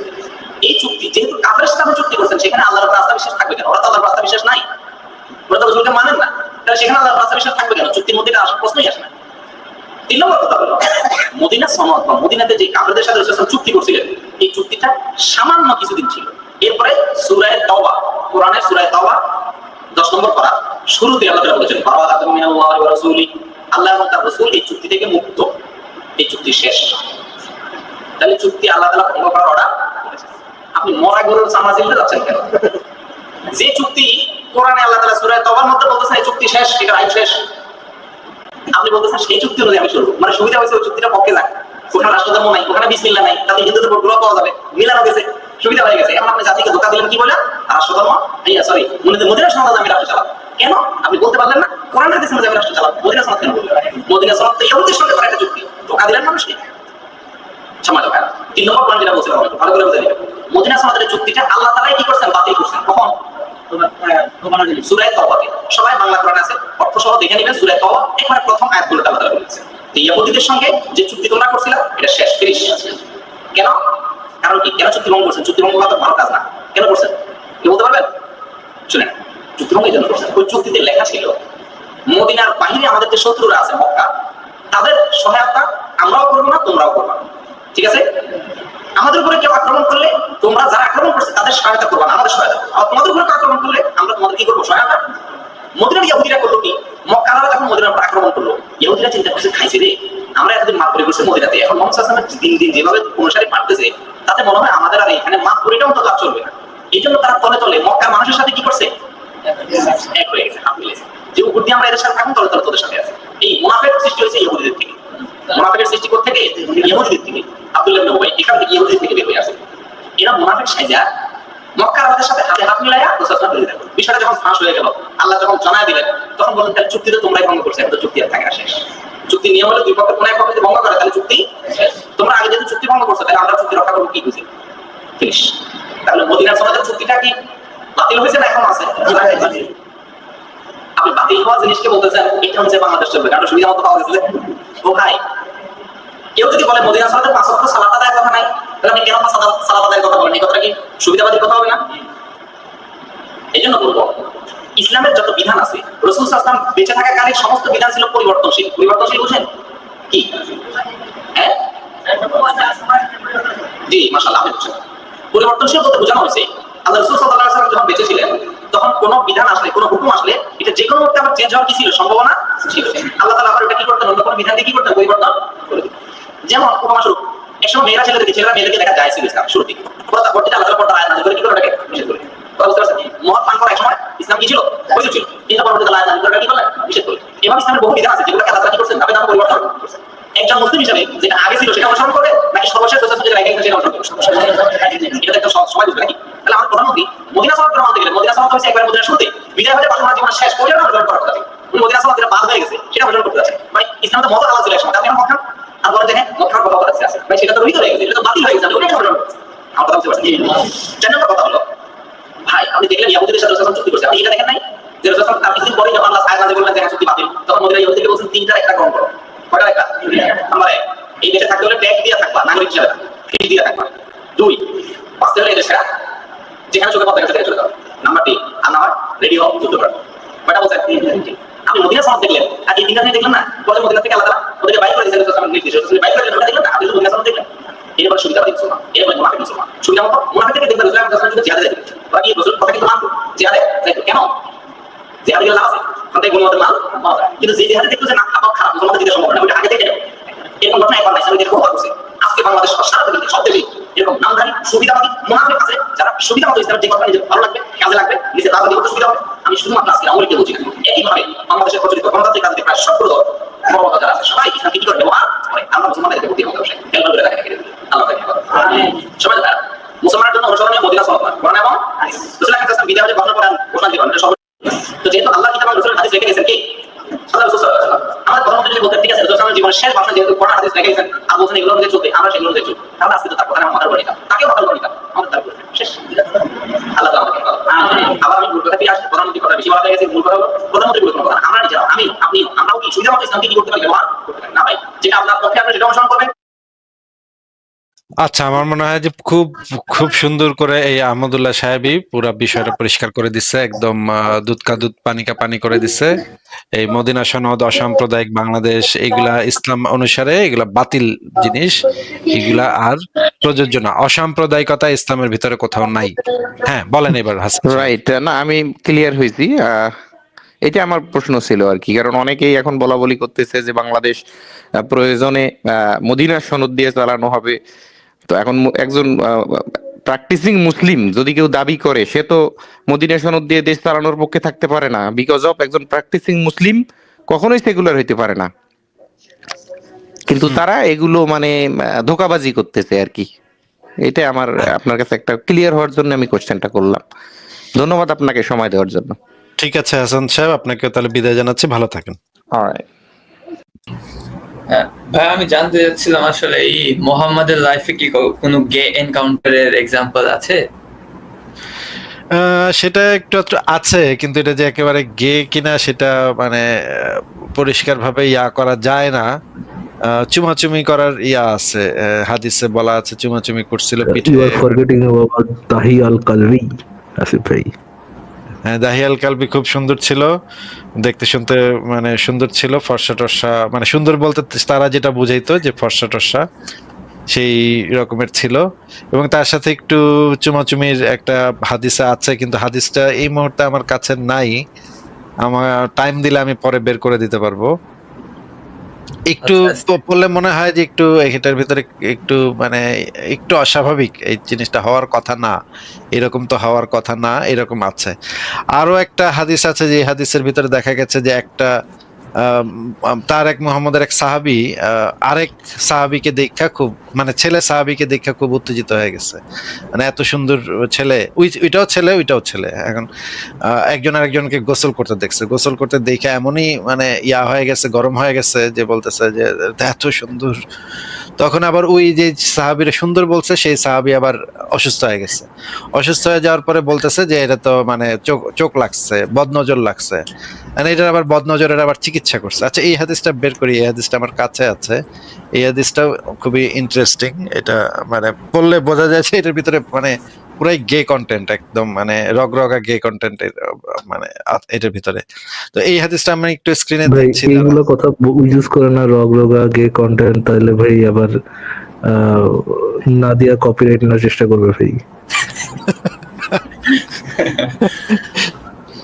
এই চুক্তি যেহেতু কাফেরের সাথে চুক্তি করছেন, সেখানে আল্লাহর উপর আস্থা বিশ্বাস থাকবে কেন? ওরা তো আল্লাহর উপর আস্থা বিশ্বাস নাই, ওরা তো রাসূলকে মানেন না, তাহলে সেখানে আল্লাহর উপর আস্থা বিশ্বাস থাকবে কেন? চুক্তির মধ্যে আসার প্রশ্নই আসে না। 3 নম্বর কথা হলো মদিনা সনদ বা মদিনাতে যে কাফেরদের সাথে রাসূল চুক্তি করছিলেন, এই চুক্তিটা সামান্য কিছুদিন ছিল। এরপরে সূরা তাওবা, কোরআনের সূরা তাওবা 10 নম্বর পারা শুরুতে আল্লাহ তাআলা বলেছেন বারাআতুম মিনাল্লাহি ওয়া রাসূলি, আল্লাহ এবং তার রাসূল এই চুক্তি থেকে মুক্ত, এই চুক্তি শেষ। তাহলে চুক্তি আল্লাহ তাআলা ভঙ্গ করার অর্ডার। আপনি মরা গরুর চামড়া ছিলতে যাচ্ছেন কেন? যে চুক্তি কোরআনে আল্লাহ তাআলা সূরা তাওবার মধ্যে বলতেছেন এই চুক্তি শেষ, এটা আইন শেষ, আপনি বলতেছেন সেই চুক্তি অনুযায়ী আমি চলবো। মানে সুবিধা হয়েছে ওই চুক্তিটা পক্ষে যাক, ওখানে রাষ্ট্রধর্ম নাই, ওখানে বিসমিল্লাহ নাই, তাতে হিন্দুদের উপর গ্রহ পাওয়া যাবে, মিলানো গেছে, সুবিধা হয়ে গেছে। এখন আপনি জাতিকে ধোঁকা দিলেন কি বলে? রাষ্ট্রধর্ম সরি মদিনা সনদ আমি রাষ্ট্র চালাবো। কেন আপনি বলতে পারলেন না? কোরআন হাদিস অনুযায়ী আমি রাষ্ট্র চালাবো, মদিনা সনদ কেন বলবেন? মদিনা সনদ তো ইহুদিদের সঙ্গে করা একটা চুক্তি, ধোঁকা দিলেন মানুষকে। সমাজ ভাই 3 নম্বর পয়েন্ট যেটা বলছিলাম ভালো করে বুঝে নিবেন। মদিনা সনদের চুক্তিটা আল্লাহ তাআলাই কি করছেন? বাতিল করছেন। কখন? সূরা তাওবাতে। সবাই বাংলা কোরআন আছে, অর্থ সহ দেখে নেবেন। সূরা তাওবা এখানে প্রথম আয়াতগুলো আল্লাহ তাআলা বলেছেন যে ইহুদিদের সঙ্গে যে চুক্তি তোমরা করছিলা এটা শেষ, ফিনিশ। কেন? কারণ কি? কেন চুক্তি ভঙ্গ করছেন? চুক্তি ভঙ্গ করা তো ভালো কাজ না। কেন করছেন কি বলতে পারবেন? শুনেন, চুক্তি ভঙ্গ এই জন্য করছেন, ওই চুক্তিতে লেখা ছিল মদিনার বাহিরে আমাদের যে শত্রুরা আছে মক্কা, তাদের সহায়তা আমরাও করবো না, তোমরাও করবা না। ঠিক আছে? আমাদের উপরে কেউ আক্রমণ করলে তোমরা যারা আক্রমণ করছে তাদের সহায়তা করবা না, আমাদের সহায়তা। আর তোমাদের উপরে আক্রমণ করলে আমরা তোমাদের কি করবো? সহায়তা। মদিনার ইহুদিরা করলো কি? মক্কারা যখন মদিনার উপর আক্রমণ করলো, ইহুদিরা চিন্তা করছে খাইছে রে, আমরা এতদিন মাপ করে করছি মদিনাতে, এখন মুহাম্মদ সাল্লাল্লাহু আলাইহি ওয়াসাল্লাম দিন দিন যেভাবে অনুসারী পাঠতেছে, তাতে মনে হয় আমাদের আর এখানে মাপ করিটাও তো লাভ চলবে না। এই জন্য তারা তলে তলে মক্কার মানুষের সাথে কি করছে? এক হয়ে গেছে, হাত মিলেছে, যে উপর দিয়ে আমরা এদের সাথে থাকুন, তলে তলে তোদের সাথে আছে। এই মুনাফিক সৃষ্টি হয়েছে ইহুদিদের থেকে। মুনাফিকের সৃষ্টি করতে থেকে ইহুদিদের থেকে, আব্দুল্লাহ ইবনে উবাই এখান থেকে ইহুদিদের থেকে বের হয়ে আসে। এরা মুনাফিক সাইজা মক্কার আমাদের সাথে হাতে হাত মিলাইয়া প্রশাসন করে দিলেন। বিষয়টা যখন ফাঁস হয়ে গেল, আল্লাহ যখন জানায় দিলেন, তখন বললেন তাহলে চুক্তিতে তোমরাই ভঙ্গ করছো, একটা চুক্তি আর থাকে না, শেষ। চুক্তি নিয়ম হলো দুই পক্ষের কোনো এক পক্ষ যদি ভঙ্গ করে তাহলে চুক্তি শেষ। তোমরা আগে যেহেতু চুক্তি ভঙ্গ করছো, তাহলে আমরা চুক্তি রক্ষা করবো কি বুঝি? ফিনিশ। তাহলে মদিনার সনদের চুক্তিটা কি বাতিল হয়েছে না এখন আছে? আপনি বাতিল হওয়া জিনিসকে বলতেছেন এটা হচ্ছে বাংলাদেশ চলবে, কারণ সুবিধা মতো পাওয়া গেছে। ও ভাই, কেউ যদি বলে মদিনা সনদে 5 ওয়াক্ত সালাত আদায়ের কথা নাই, তাহলে আপনি কেন সালাত আদায়ের কথা বলেন? এই কথাটা কি সুবিধাবাদীর কথা হবে না? এই জন্য বলবো ইসলামের যত বিধান আছে, রাসূল সাল্লাল্লাহু আলাইহি ওয়াসাল্লাম বেঁচে থাকাকালীন সমস্ত বিধান ছিল পরিবর্তনশীল। পরিবর্তনশীল বুঝেন কি? হ্যাঁ জি, মাশাআল্লাহ আপনি বুঝছেন। পরিবর্তনশীল বলতে বোঝানো হয়েছে আল্লাহ রাসূল সাল্লাল্লাহু আলাইহি ওয়াসাল্লাম যখন বেঁচে ছিলেন, তখন কোনো বিধান আসলে, কোনো হুকুম আসলে, এটা যে কোনো মুহূর্তে আবার চেঞ্জ হওয়ার কি ছিল? সম্ভাবনা ছিল। আল্লাহ তাআলা আবার এটা কি করতেন? অন্য কোনো বিধান দিয়ে কি করতেন? পরিবর্তন করে দিতেন। যেমন উপমাস্বরূপ, একসময় মেয়েরা মেয়েদেরকে দেখা যায় ছিল ইসলাম শুরু থেকে, পরবর্তীতে আল্লাহ তাআলা পর্দা আয়াত নাযিল করে কি করে ওটাকে নিষেধ করে। বুঝতে পারছেন? মদ পান করা একসময় ইসলাম কি ছিল? বৈধ ছিল, কিন্তু পরবর্তীতে আয়াত নাযিল করে কি করলেন? নিষেধ করে। এভাবে ইসলামের বহু বিধান আছে যেগুলোকে আল্লাহ তাআলা কি করছেন? ধাপে ধাপে পরিবর্তন করছেন। একজন মুসলিম হিসেবে যেটা আগে ছিল সেটা অনুসরণ করবে, নাকি সর্বশেষ যেটা রেখে গেছে সেটা অনুসরণ করবে? এটা একটা সবাই বুঝবে নাকি? তাহলে আমার প্রধানমন্ত্রী মদিনা সনদ মানতে গেলে, মদিনা সনদ হচ্ছে একবার মদিনা শুরুতে বিদায় হয়ে পাঠানোর জীবন শেষ করে অনুসরণ করা যাবে। উনি মদিনা সনদ যেটা বাদ হয়ে গেছে সেটা অনুসরণ করতে যাচ্ছে। মানে ইসলামের মত আলাদা ছিল একসময়, আপনি এখন মক্কা আর বলেন যে মক্কার কথা বলতে আছে, ভাই সেটা তো রহিত হয়ে গেছে, এটা তো বাতিল হয়ে গেছে, আপনি ওটা অনুসরণ করছেন। আমার কথা বুঝতে পারছেন? 4 নম্বর কথা হলো, ভাই আপনি দেখলেন ইহুদিদের সাথে রাসূল চুক্তি করছে, আপনি এটা দেখেন নাই যে রাসূল তার কিছুদিন পরে যখন আল্লাহ আয়াত নাযিল করলেন যে চুক্তি বাতিল, তখন মদিনা ইহুদিকে বলছেন 3টার একটা গ্রহণ করো। কয়টা একটা? নাম্বার 1, এই দেশে থাকতে হলে ট্যাক্স দিয়ে থাকবা, নাগরিক হিসেবে ফি দিয়ে থাকবা। 2, বাঁচতে হলে এই দেশে যেখানে চোখে পথ দেখে চলে যাও। নাম্বার 3, আর না হয় রেডি হও, যুদ্ধ করো। কয়টা বলছেন? আপনি মদিনা সনদ দেখলেন, আর এই 3টা আপনি দেখলেন না? বলে মদিনা থেকে আলাদা ওদেরকে বাইরে করে দিয়েছেন, রাসূল নির্দেশ রাসূল বাইরে করে দিলেন, দেখলেন না? আপনি তো মদিনা সনদ দেখলেন। এরপর সুবিধাবাদী মুসলমান, এরপর মুনাফিক মুসলমান। সুবিধা মতো মুনাফিককে দেখবেন রাসূল সাল্লাল্লাহু আলাইহি ওয়াসাল্লাম জিহাদে যাইতেন, ওরা কি রাসূল কথা কিন্তু মানতো, জিহাদে যাইতো। কেন? জিহাদে গেলে লাভ আছে, কারণ এই গুণমতের মাল পাওয়া যায়। কিন্তু যে জিহাদে দেখতো যে না আবার খারাপ, মুসলমানদের দিতে সম্ভব না, ওইটা আগে থেকে এরকম ঘটনা একবার নাই, আমি দেখবো করছে। আজকে বাংলাদেশ সারা পৃথিবীতে সব দেশে এরকম নামধারী সুবিধাবাদী মুনাফিক আছে, যারা সুবিধা মতো ইসলামের যে কথা নিজে ভালো লাগবে, কাজে লাগবে, নিজে রাজনীতি করতে সুবিধা হবে। আমি শুধুমাত্র আজকে আমলকে বলছি, একইভাবে বাংলাদেশের প্রচলিত গণতান্ত্রিক রাজনীতি প্রায় সবগুলো দল বড় বড় যারা আছে সবাই ইসলামকে কি করে ব্যবহার করে, আমরা মুসলমানদের প্রতি হবে অবশ্যই খেয়াল করে রাখা থাকে। আল্লাহ তাআলা সবাই মুসলমানের জন্য অনুসরণীয় মদিনা সনদ কোরআন এবং হাদিস। রাসূল আকরাম সাল্লাল্লাহু আলাইহি ওয়াসাল্লাম বিদায় হয়ে ঘোষণা করেন, ঘোষণা দিবেন এটা সব। তো যেহেতু আল্লাহ কিতাব এবং রাসূলের হাদিস রেখে গেছেন কি আল্লাহ রাসূল সাল্লাল্লাহু আলাইহি ওয়াসাল্লাম, আমাদের প্রধানমন্ত্রী যদি বলতেন ঠিক আছে রাসূল সাল্লাল্লাহু জীবনের শেষ ভাষণ যেহেতু কোরআন হাদিস রেখে গেছেন আর বলছেন এগুলো অনুযায়ী চলতে, আমরা সেগুলো অনুযায়ী চলব, তাহলে আজকে তো তার কথা আমরা মাথার উপর নিতাম, তাকেও মাথার উপর নিতাম, আমাদের তার উপর শেষ। আল্লাহ তাআলা আমাদের আবার আমি মূল কথা ফিরে আসি, প্রধানমন্ত্রী কথা বেশি বলা হয়ে গেছে। মূল কথা হলো প্রধানমন্ত্রী বলে কোনো কথা, আমরা নিজেরা আপনি আমরাও কি সুবিধা মতো ইসলামকে কি করতে পারি? ব্যবহার করতে পারি না ভাই, যেটা আপনার পক্ষে আপনি সেটা অনুসরণ করবেন। আচ্ছা, আমার মনে হয় যে খুব খুব সুন্দর করে এই আহমদুল্লাহ সাহেবই পুরা বিষয়টা পরিষ্কার করে দিচ্ছে, একদম দুধ কা দুধ পানি কা পানি করে দিচ্ছে। এই মদিনা সনদ, অসাম্প্রদায়িক বাংলাদেশ, এগুলা ইসলাম অনুসারে এগুলা বাতিল জিনিস, এগুলা আর প্রযোজ্য না। অসাম্প্রদায়িকতা ইসলামের ভিতরে কোথাও নাই। হ্যাঁ, বলেন এবার হাসান সাহেব। রাইট, না আমি ক্লিয়ার হয়েছি। এটা আমার প্রশ্ন ছিল আর কি, কারণ অনেকেই এখন বলা বলি করতেছে যে বাংলাদেশ প্রয়োজনে মদিনা সনদ দিয়ে চালানো হবে। তো এখন একজন প্র্যাকটিসিং মুসলিম যদি কেউ দাবি করে, সে তো মদিনা সনদ দিয়ে দেশ চালানোর পক্ষে থাকতে পারে না, বিকজ অফ একজন প্র্যাকটিসিং মুসলিম কখনোই সেকুলার হইতে পারে না। কিন্তু হুম, তারা এগুলো মানে ধোঁকাবাজি করতেছে আর কি। এটা আমার হ্যাঁ, আপনার কাছে একটা ক্লিয়ার হওয়ার জন্য আমি কোশ্চেনটা করলাম। ধন্যবাদ আপনাকে সময় দেওয়ার জন্য। ঠিক আছে হাসান সাহেব, আপনাকে তাহলে বিদায় জানাচ্ছি, ভালো থাকেন। অলরাইট। হ্যাঁ, ভাই আমি জানতে চাচ্ছিলাম আসলে এই মোহাম্মদের লাইফে কি কোনো গে এনকাউন্টারের এক্সাম্পল আছে? সেটা একটু আধটু আছে, কিন্তু এটা যে একেবারে গে কিনা সেটা মানে পরিষ্কার ভাবে ইয়া করা যায় না। চুমাচুমি করার ইয়া আছে, হাদিসে বলা আছে চুমাচুমি করছিল পিঠে। You are forgetting about Tahi al-Kalbi, Asif bhai. হ্যাঁ, দাহিয়াল কালবি খুব সুন্দর ছিল, দেখতে শুনতে মানে সুন্দর ছিল, ফর্সা টর্সা, মানে সুন্দর বলতে তারা যেটা বুঝাইতো যে ফর্সা টর্সা সেই রকমের ছিল। এবং তার সাথে একটু চুমাচুমির একটা হাদিসা আছে, কিন্তু হাদিসটা এই মুহূর্তে আমার কাছে নাই। আমার টাইম দিলে আমি পরে বের করে দিতে পারবো। একটু আচ্ছা, পড়লে মনে হয় যে একটু এটার ভিতরে একটু মানে একটু অস্বাভাবিক, এই জিনিসটা হওয়ার কথা না, এরকম তো হওয়ার কথা না, এরকম আছে। আরো একটা হাদিস আছে, যে হাদিসের ভিতরে দেখা গেছে যে একটা তারেক মুহাম্মদের এক সাহাবী আরেক সাহাবীকে দেখা খুব মানে ছেলে সাহাবীকে দেখা খুব উত্তেজিত হয়ে গেছে। মানে এত সুন্দর ছেলে, ওইটাও ছেলে ওইটাও ছেলে, এখন একজন আরেকজনকে গোসল করতে দেখছে, গোসল করতে দেখে এমনই মানে ইয়া হয়ে গেছে, গরম হয়ে গেছে, যে বলতেছে যে এত সুন্দর। তখন আবার ওই যে সাহাবীরা সুন্দর বলছে, সেই সাহাবী আবার অসুস্থ হয়ে গেছে। অসুস্থ হয়ে যাওয়ার পরে বলতেছে যে এটা তো মানে চোখ চোখ লাগছে, বদনজর লাগছে, মানে এটার আবার বদনজরের আবার চিকিৎসা করছে। আচ্ছা, এই হাদিসটা বের করি, এই হাদিসটা আমার কাছে আছে, এই হাদিসটাও খুবই ইন্টারেস্টিং। এটা মানে পড়লে বোঝা যায় যে এটার ভিতরে মানে পুরাই গে কন্টেন্ট, একদম মানে রগরগা গে কন্টেন্ট মানে এটার ভিতরে। তো এই হাদিসটা আমি একটু স্ক্রিনে ভাই দিচ্ছি। এইগুলো কথা ইউজ করে না, রগা গে কন্টেন্ট, তাহলে ভাই আবার আহ, না দিয়া কপিরাইট নেওয়ার চেষ্টা করবে ভাই।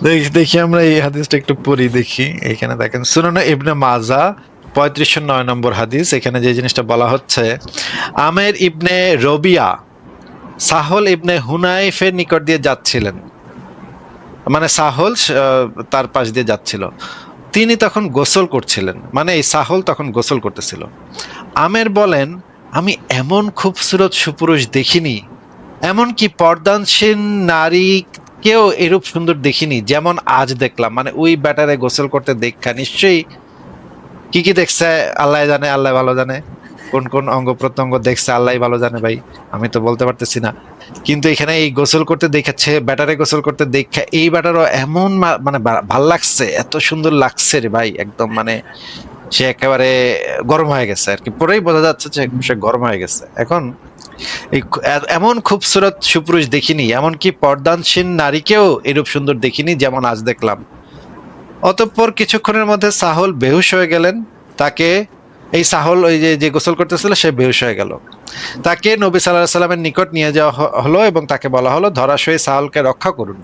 দেখি দেখি আমরা এই হাদিসটা একটু পড়ি দেখি। এখানে দেখেন, সুনানে ইবনে মাজা 3509 নম্বর হাদিস। এখানে যে জিনিসটা বলা হচ্ছে, আমের ইবনে রবিয়া সাহল ইবনে হুনাইফের নিকট দিয়ে যাচ্ছিলেন, মানে সাহল তার পাশ দিয়ে যাচ্ছিল, তিনি তখন গোসল করছিলেন, মানে এই সাহল তখন গোসল করতেছিল। আমের বলেন, আমি এমন খুবসুরত সুপুরুষ দেখিনি, এমনকি পর্দানসীন নারীকেও এরূপ সুন্দর দেখিনি যেমন আজ দেখলাম। মানে ওই ব্যাটারে গোসল করতে দেখা নিশ্চয়ই কি কি দেখছে আল্লাহ জানে, আল্লাহ ভালো জানে, কোন কোন অঙ্গ প্রত্যঙ্গ দেখছে আল্লাহ ভালো জানে ভাই, আমি তো বলতে পারতেছি না। কিন্তু এখানে এই গোসল করতে দেখাচ্ছে, ব্যাটারে গোসল করতে দেখা এই ব্যাটারও এমন মানে ভাল লাগছে, এত সুন্দর লাগছে রে ভাই, একদম মানে সে একেবারে গরম হয়ে গেছে আর কি, পুরোই বোঝা যাচ্ছে যে সে গরম হয়ে গেছে। এখন এই এমন খুবসুরত সুপুরুষ দেখিনি, এমনকি পর্দানসীন নারীকেও এরূপ সুন্দর দেখিনি যেমন আজ দেখলাম। অতঃপর কিছুক্ষণের মধ্যে সাহল বেহুশ হয়ে গেলেন। তাকে এই সাহল ওই যে গোসল করতেছিল, সে বেহুশ হয়ে গেল। তাকে নবী সাল্লাল্লাহু আলাইহি সাল্লামের নিকট নিয়ে যাওয়া হলো এবং তাকে বলা হলো, ধরাশয়ী সাহলকে রক্ষা করুন।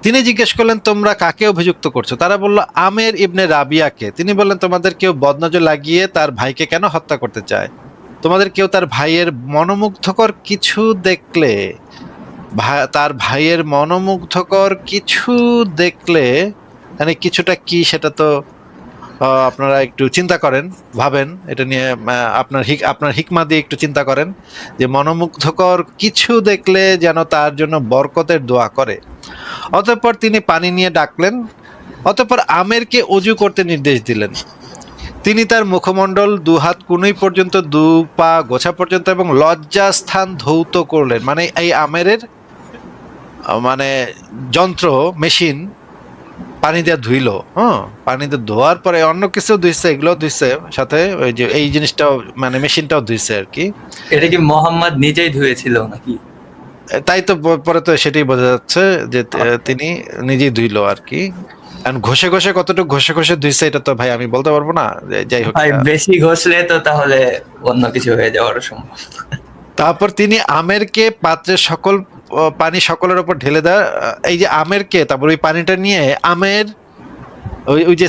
তিনি জিজ্ঞেস করলেন, তোমরা কাকে অভিযুক্ত করছো? তারা বলল, আমের ইবনে রাবিয়াকে। তিনি বললেন, তোমাদের কেউ বদনজর লাগিয়ে তার ভাইকে কেন হত্যা করতে চায়? তোমাদের কেউ তার ভাইয়ের মনোমুগ্ধকর কিছু দেখলে, তার ভাইয়ের মনোমুগ্ধকর কিছু দেখলে, মানে কিছুটা কি সেটা তো আপনারা একটু চিন্তা করেন, ভাবেন এটা নিয়ে, আপনার হিকমা দিয়ে একটু চিন্তা করেন যে মনোমুগ্ধকর কিছু দেখলে যেন তার জন্য বরকতের দোয়া করে। অতঃপর তিনি পানি নিয়ে ডাকলেন, অতঃপর আমেরকে অজু করতে নির্দেশ দিলেন। তিনি তার মুখমণ্ডল, দুহাত কুনুই পর্যন্ত, দু পা গোছা পর্যন্ত এবং লজ্জাস্থান ধৌত করলেন। মানে এই আমেরের মানে যন্ত্র মেশিন পানি দিয়ে ধুইলো, হ্যাঁ, পানি দিয়ে ধোয়ার পরে অন্য কিছু ধুইছে, এগুলো ধুইছে সাথে, ওই যে এই জিনিসটাও মানে মেশিনটাও ধুইছে আর কি। এটা কি মোহাম্মদ নিজেই ধুয়েছিল নাকি? তাই তো পরে তো সেটাই বোঝা যাচ্ছে যে তিনি নিজেই ধুইলো আর কি। এখন ঘষে ঘষে কতটুকু ঘষে ঘষে ধুইছে এটা তো ভাই আমি বলতে পারবো না, যাই হোক। ভাই বেশি ঘষলে তো তাহলে অন্য কিছু হয়ে যাওয়ার সম্ভব। তারপর তিনি আমেরকে পাত্রের সকল পানি সকলের উপর ঢেলে দেয়। এই যে আমেরকে, তারপর ওই পানিটা নিয়ে আমের ওই ওই যে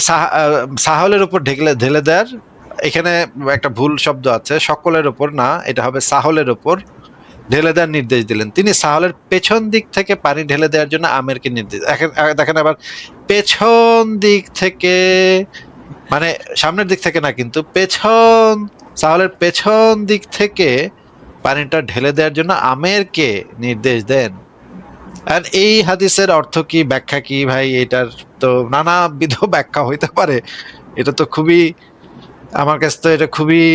সাহলের উপর ঢেলে দেয়ার, এখানে একটা ভুল শব্দ আছে, সকলের উপর না, এটা হবে সাহলের উপর ঢেলে দেওয়ার নির্দেশ দিলেন। তিনি সাহলের পেছন দিক থেকে পানি ঢেলে দেওয়ার জন্য আমেরকে নির্দেশ, দেখেন আবার পেছন দিক থেকে, মানে সামনের দিক থেকে না, কিন্তু পেছন, সাহলের পেছন দিক থেকে পানিটা ঢেলে দেওয়ার জন্য আমেরকে নির্দেশ দেন। আর এই হাদিসের অর্থ কি, ব্যাখ্যা কি ভাই? এটার তো নানাবিধ ব্যাখ্যা হইতে পারে। এটা তো খুবই, আমার কাছে তো এটা খুবই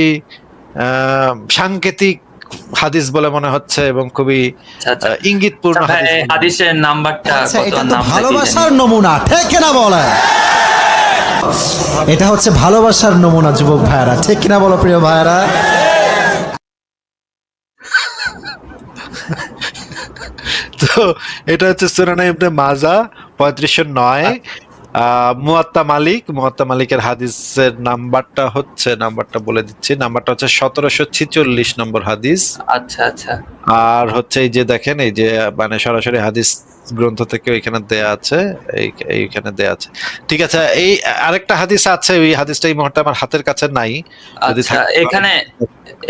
সাংকেতিক হাদিস বলে মনে হচ্ছে এবং খুবই আচ্ছা ইঙ্গিতপূর্ণ আচ্ছা ভাই, হাদিস। হাদিসের নাম্বারটা আচ্ছা, কত, এটা তো নামটা কি ভালোবাসার জানি? নমুনা, ঠিক কিনা বলেন? এটা হচ্ছে ভালোবাসার নমুনা যুবক ভাইয়ারা, ঠিক কিনা বলো প্রিয় ভাইয়ারা? তো এটা হচ্ছে সুনান ইবনে মাজা 3509, মুয়াত্তা মালিকের হাদিসের নাম্বারটা বলে দিচ্ছি, নাম্বারটা হচ্ছে 1746 নম্বর হাদিস। আচ্ছা আচ্ছা আর হচ্ছে এই যে দেখেন, এই যে মানে সরাসরি হাদিস গ্রন্থ থেকে ওইখানে দেয়া আছে, এইখানে দেয়া আছে। ঠিক আছে, এই আরেকটা হাদিস আছে, ওই হাদিসটা এই মুহূর্তে আমার হাতের কাছে নাই। যদি আচ্ছা।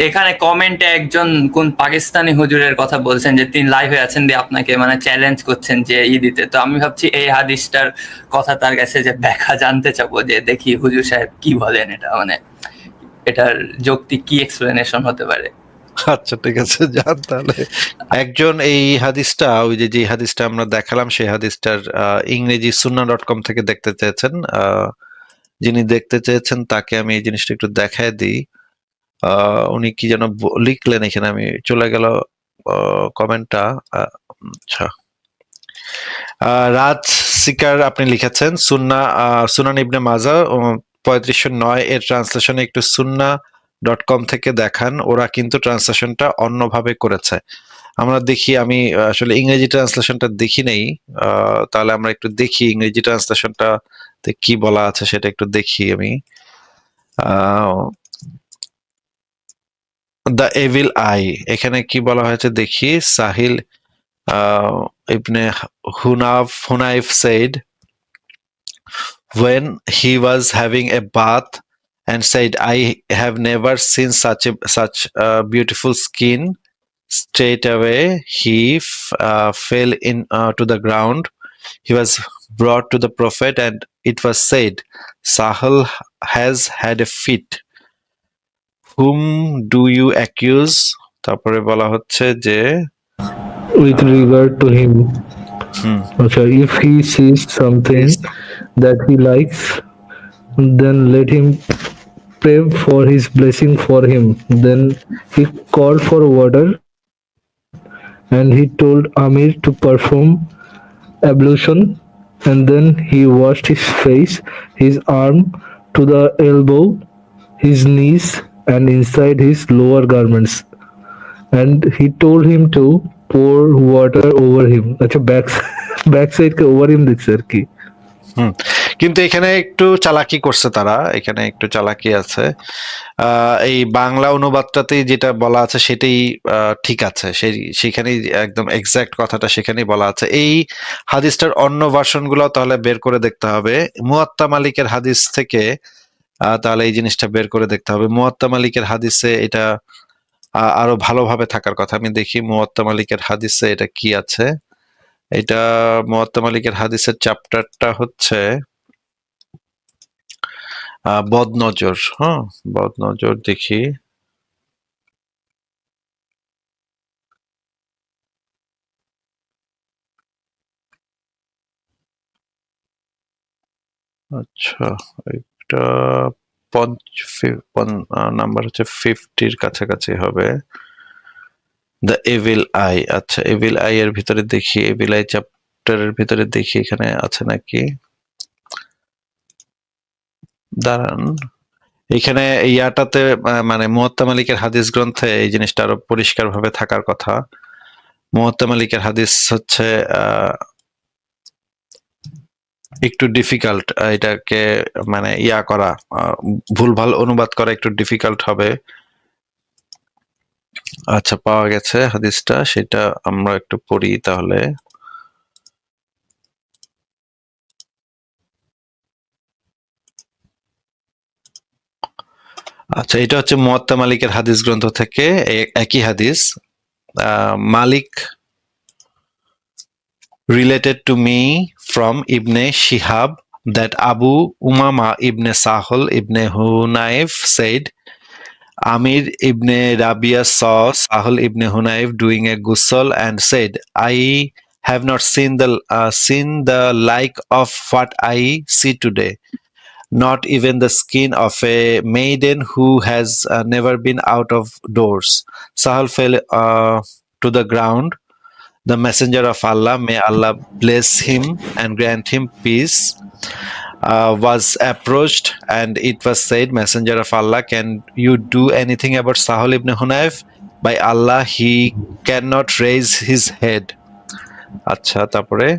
এখানে কমেন্টে একজন কোন পাকিস্তানি হুজুরের কথা বলছেন যে তিনি লাইভে আছেন, দিয়ে আপনাকে মানে চ্যালেঞ্জ করছেন যে দিতে। তো আমি ভাবছি এই হাদিসটার কথা তার কাছে যে ব্যাখ্যা জানতে চাবো, যে দেখি হুজুর সাহেব কি বলেন, এটা মানে এটার যৌক্তিক কি এক্সপ্লেনেশন হতে পারে। আচ্ছা ঠিক আছে, যান তাহলে। একজন এই হাদিসটা, ওই যে হাদিসটা আমরা দেখালাম, সেই হাদিসটার ইংরেজি sunna.com থেকে দেখতে চেয়েছেন। যিনি দেখতে চেয়েছেন তাকে আমি এই জিনিসটা একটু দেখায় দিই। উনি কি যেন লিখলেন এখানে, আমি চলে গেল কমেন্টটা। আচ্ছা, রাজ সিকার আপনি লিখেছেন সুনান ইবনে মাজা 3509 এর ট্রান্সলেশনে একটু sunna.com থেকে দেখান, ওরা কিন্তু ট্রান্সলেশনটা অন্যভাবে করেছে। আমরা দেখি, আমি আসলে ইংরেজি ট্রান্সলেশনটা দেখি নেই, তাহলে আমরা একটু দেখি ইংরেজি ট্রান্সলেশনটা কি বলা আছে সেটা একটু দেখি আমি। দ্য এভিল আই, এখানে কি বলা হয়েছে দেখি। Sahil ibn Hunayf said, when he was having a bath and said, I have never seen such a beautiful skin. Straight away he fell in to the ground. He was brought to the prophet, and it was said, Sahal has had a fit. Whom do you accuse? তারপরে বলা হচ্ছে যে with regard to him. Okay, if he sees something that he likes, then let him pray for his blessing for him. Then he called for water and he told Amir to perform ablution, and then he washed his face, his arm to the elbow, his knees, and inside his lower garments. And he told him to pour water over him. আচ্ছা, back side কে over হিম দেখছে আর কি। কিন্তু এখানে একটু চালাকি করছে তারা, এখানে একটু চালাকি আছে। এই বাংলা অনুবাদটাতেই যেটা বলা আছে সেটাই ঠিক আছে, সেখানেই একদম এক্সাক্ট কথাটা সেখানেই বলা আছে। এই হাদিসটার অন্য ভার্সন গুলো তাহলে বের করে দেখতে হবে মুয়াত্তা মালিকের হাদিস থেকে, তাহলে এই জিনিসটা বের করে দেখতে হবে। মুয়াত্তা মালিকের হাদিসে এটা আরো ভালোভাবে থাকার কথা। আমি দেখি মুয়াত্তা মালিকের হাদিসে এটা কি আছে। এটা মুয়াত্তা মালিকের হাদিসের চ্যাপ্টারটা হচ্ছে বদনজর। হ্যাঁ, বদনজর দেখি। আচ্ছা, এটা নাম্বার হচ্ছে 50-র কাছাকাছি হবে। দ্য এভিল আই, আচ্ছা এভিল আই এর ভিতরে দেখি, এভিল আই চ্যাপ্টারের ভিতরে দেখি এখানে আছে নাকি। দাঁড়ান, এখানে ইয়াটাতে মানে মুয়াত্তা মালিকের হাদিস গ্রন্থে এই জিনিসটা আরো পরিষ্কার ভাবে থাকার কথা। মুয়াত্তা মালিকের হাদিস হচ্ছে একটু ডিফিকাল্ট, এটাকে মানে ইয়া করা, ভুলভাল অনুবাদ করা একটু ডিফিকাল্ট হবে। আচ্ছা, পাওয়া গেছে হাদিসটা, সেটা আমরা একটু পড়ি তাহলে। আচ্ছা, এটা হচ্ছে মুয়াত্তা মালিকের হাদিস গ্রন্থ থেকে একই হাদিস। মালিক related to me from Ibn Shihab that Abu Umama Ibn Sahal Ibn Hunayf said, Amir Ibn Rabia saw Sahal Ibn Hunayf doing a ghusl and said, I have not seen the like of what I see today, not even the skin of a maiden who has never been out of doors. Sahal fell to the ground. The messenger of Allah, may Allah bless him and grant him peace, was approached, and it was said, Messenger of Allah, can you do anything about Sahal ibn Hunayf? By Allah, he cannot raise his head. Acha, tapore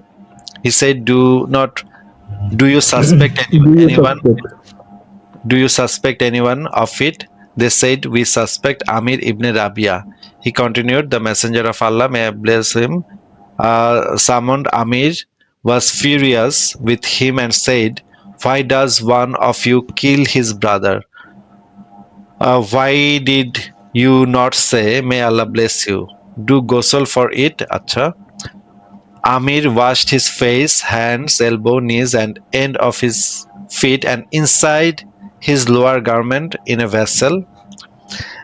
he said, do you suspect anyone? Do you suspect anyone of it? They said, we suspect Amir ibn Rabia. He continued, the messenger of Allah, may I bless him, summoned Amir, was furious with him and said, why does one of you kill his brother? Why did you not say, may Allah bless you? Do ghusl for it. Acha. Amir washed his face, hands, elbow, knees, and end of his feet and inside his lower garment in a vessel.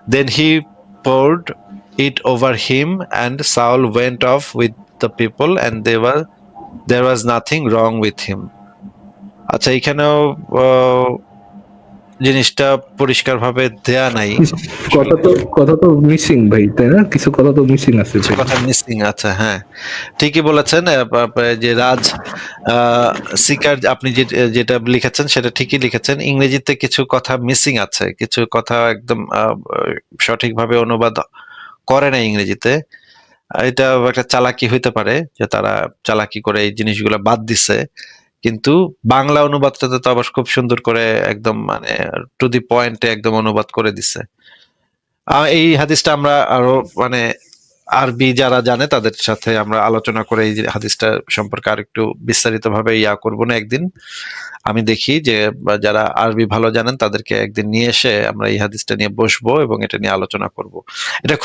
Then he poured it over him, and Saul went off with the people, and there was nothing wrong with him. আচ্ছা, এখানেও জিনিসটা পরিষ্কার ভাবে দেয়া নাই, কথা তো missing ভাই, তাই না? কিছু কথা তো মিসিং আছে, কথা মিসিং। আচ্ছা, হ্যাঁ, ঠিকই বলেছেন। যে রাজ সিকার আপনি যেটা লিখেছেন সেটা ঠিকই লিখেছেন, ইংরেজিতে কিছু কথা মিসিং আছে, কিছু কথা একদম সঠিকভাবে অনুবাদ করে না ইংরেজিতে। এটা একটা চালাকি হইতে পারে যে তারা চালাকি করে এই জিনিসগুলো বাদ দিছে, কিন্তু বাংলা অনুবাদটাতে তো আবার খুব সুন্দর করে একদম মানে টু দি পয়েন্টে একদম অনুবাদ করে দিছে। এই হাদিসটা আমরা আরো মানে আরবি যারা জানে তাদের সাথে আমরা আলোচনা করে এই হাদিসটা সম্পর্কে আর একটু বিস্তারিত ভাবে ইয়া করবো না একদিন। আমি দেখি যে যারা আরবি ভালো জানেন তাদেরকে একদিন নিয়ে এসে আমরা এই হাদিসটা নিয়ে বসবো এবং এটা নিয়ে আলোচনা করব। এটা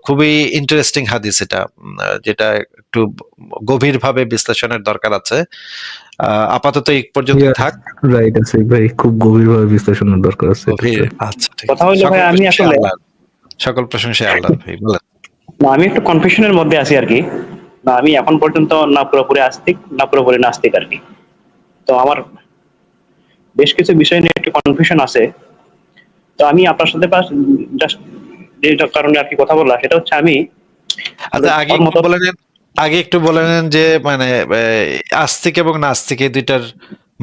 খুবই ইন্টারেস্টিং হাদিস, এটা যেটা একটু গভীরভাবে বিশ্লেষণের দরকার আছে। আপাতত এই পর্যন্ত থাক। রাইট আছে ভাই, খুব গভীরভাবে বিশ্লেষণের দরকার আছে। আচ্ছা, ঠিক কথা হলো ভাই, আমি আসলে সকল প্রশংসা আল্লাহর। ভাই বলেন। না, আমি একটু কনফিউশনের মধ্যে আছি আর কি। না, আমি এখন পর্যন্ত না পুরোপুরি আস্তিক না পুরোপুরি নাস্তিক আর কি। তো আমার বেশ কিছু বিষয় নিয়ে একটু কনফিউশন আছে। তো আমি আপনার সাথে জাস্ট যেটা কারণে আর কি কথা বললাম সেটা হচ্ছে আমি আগে একটু বলে নেন যে মানে আস্তিক এবং নাস্তিক এই দুইটার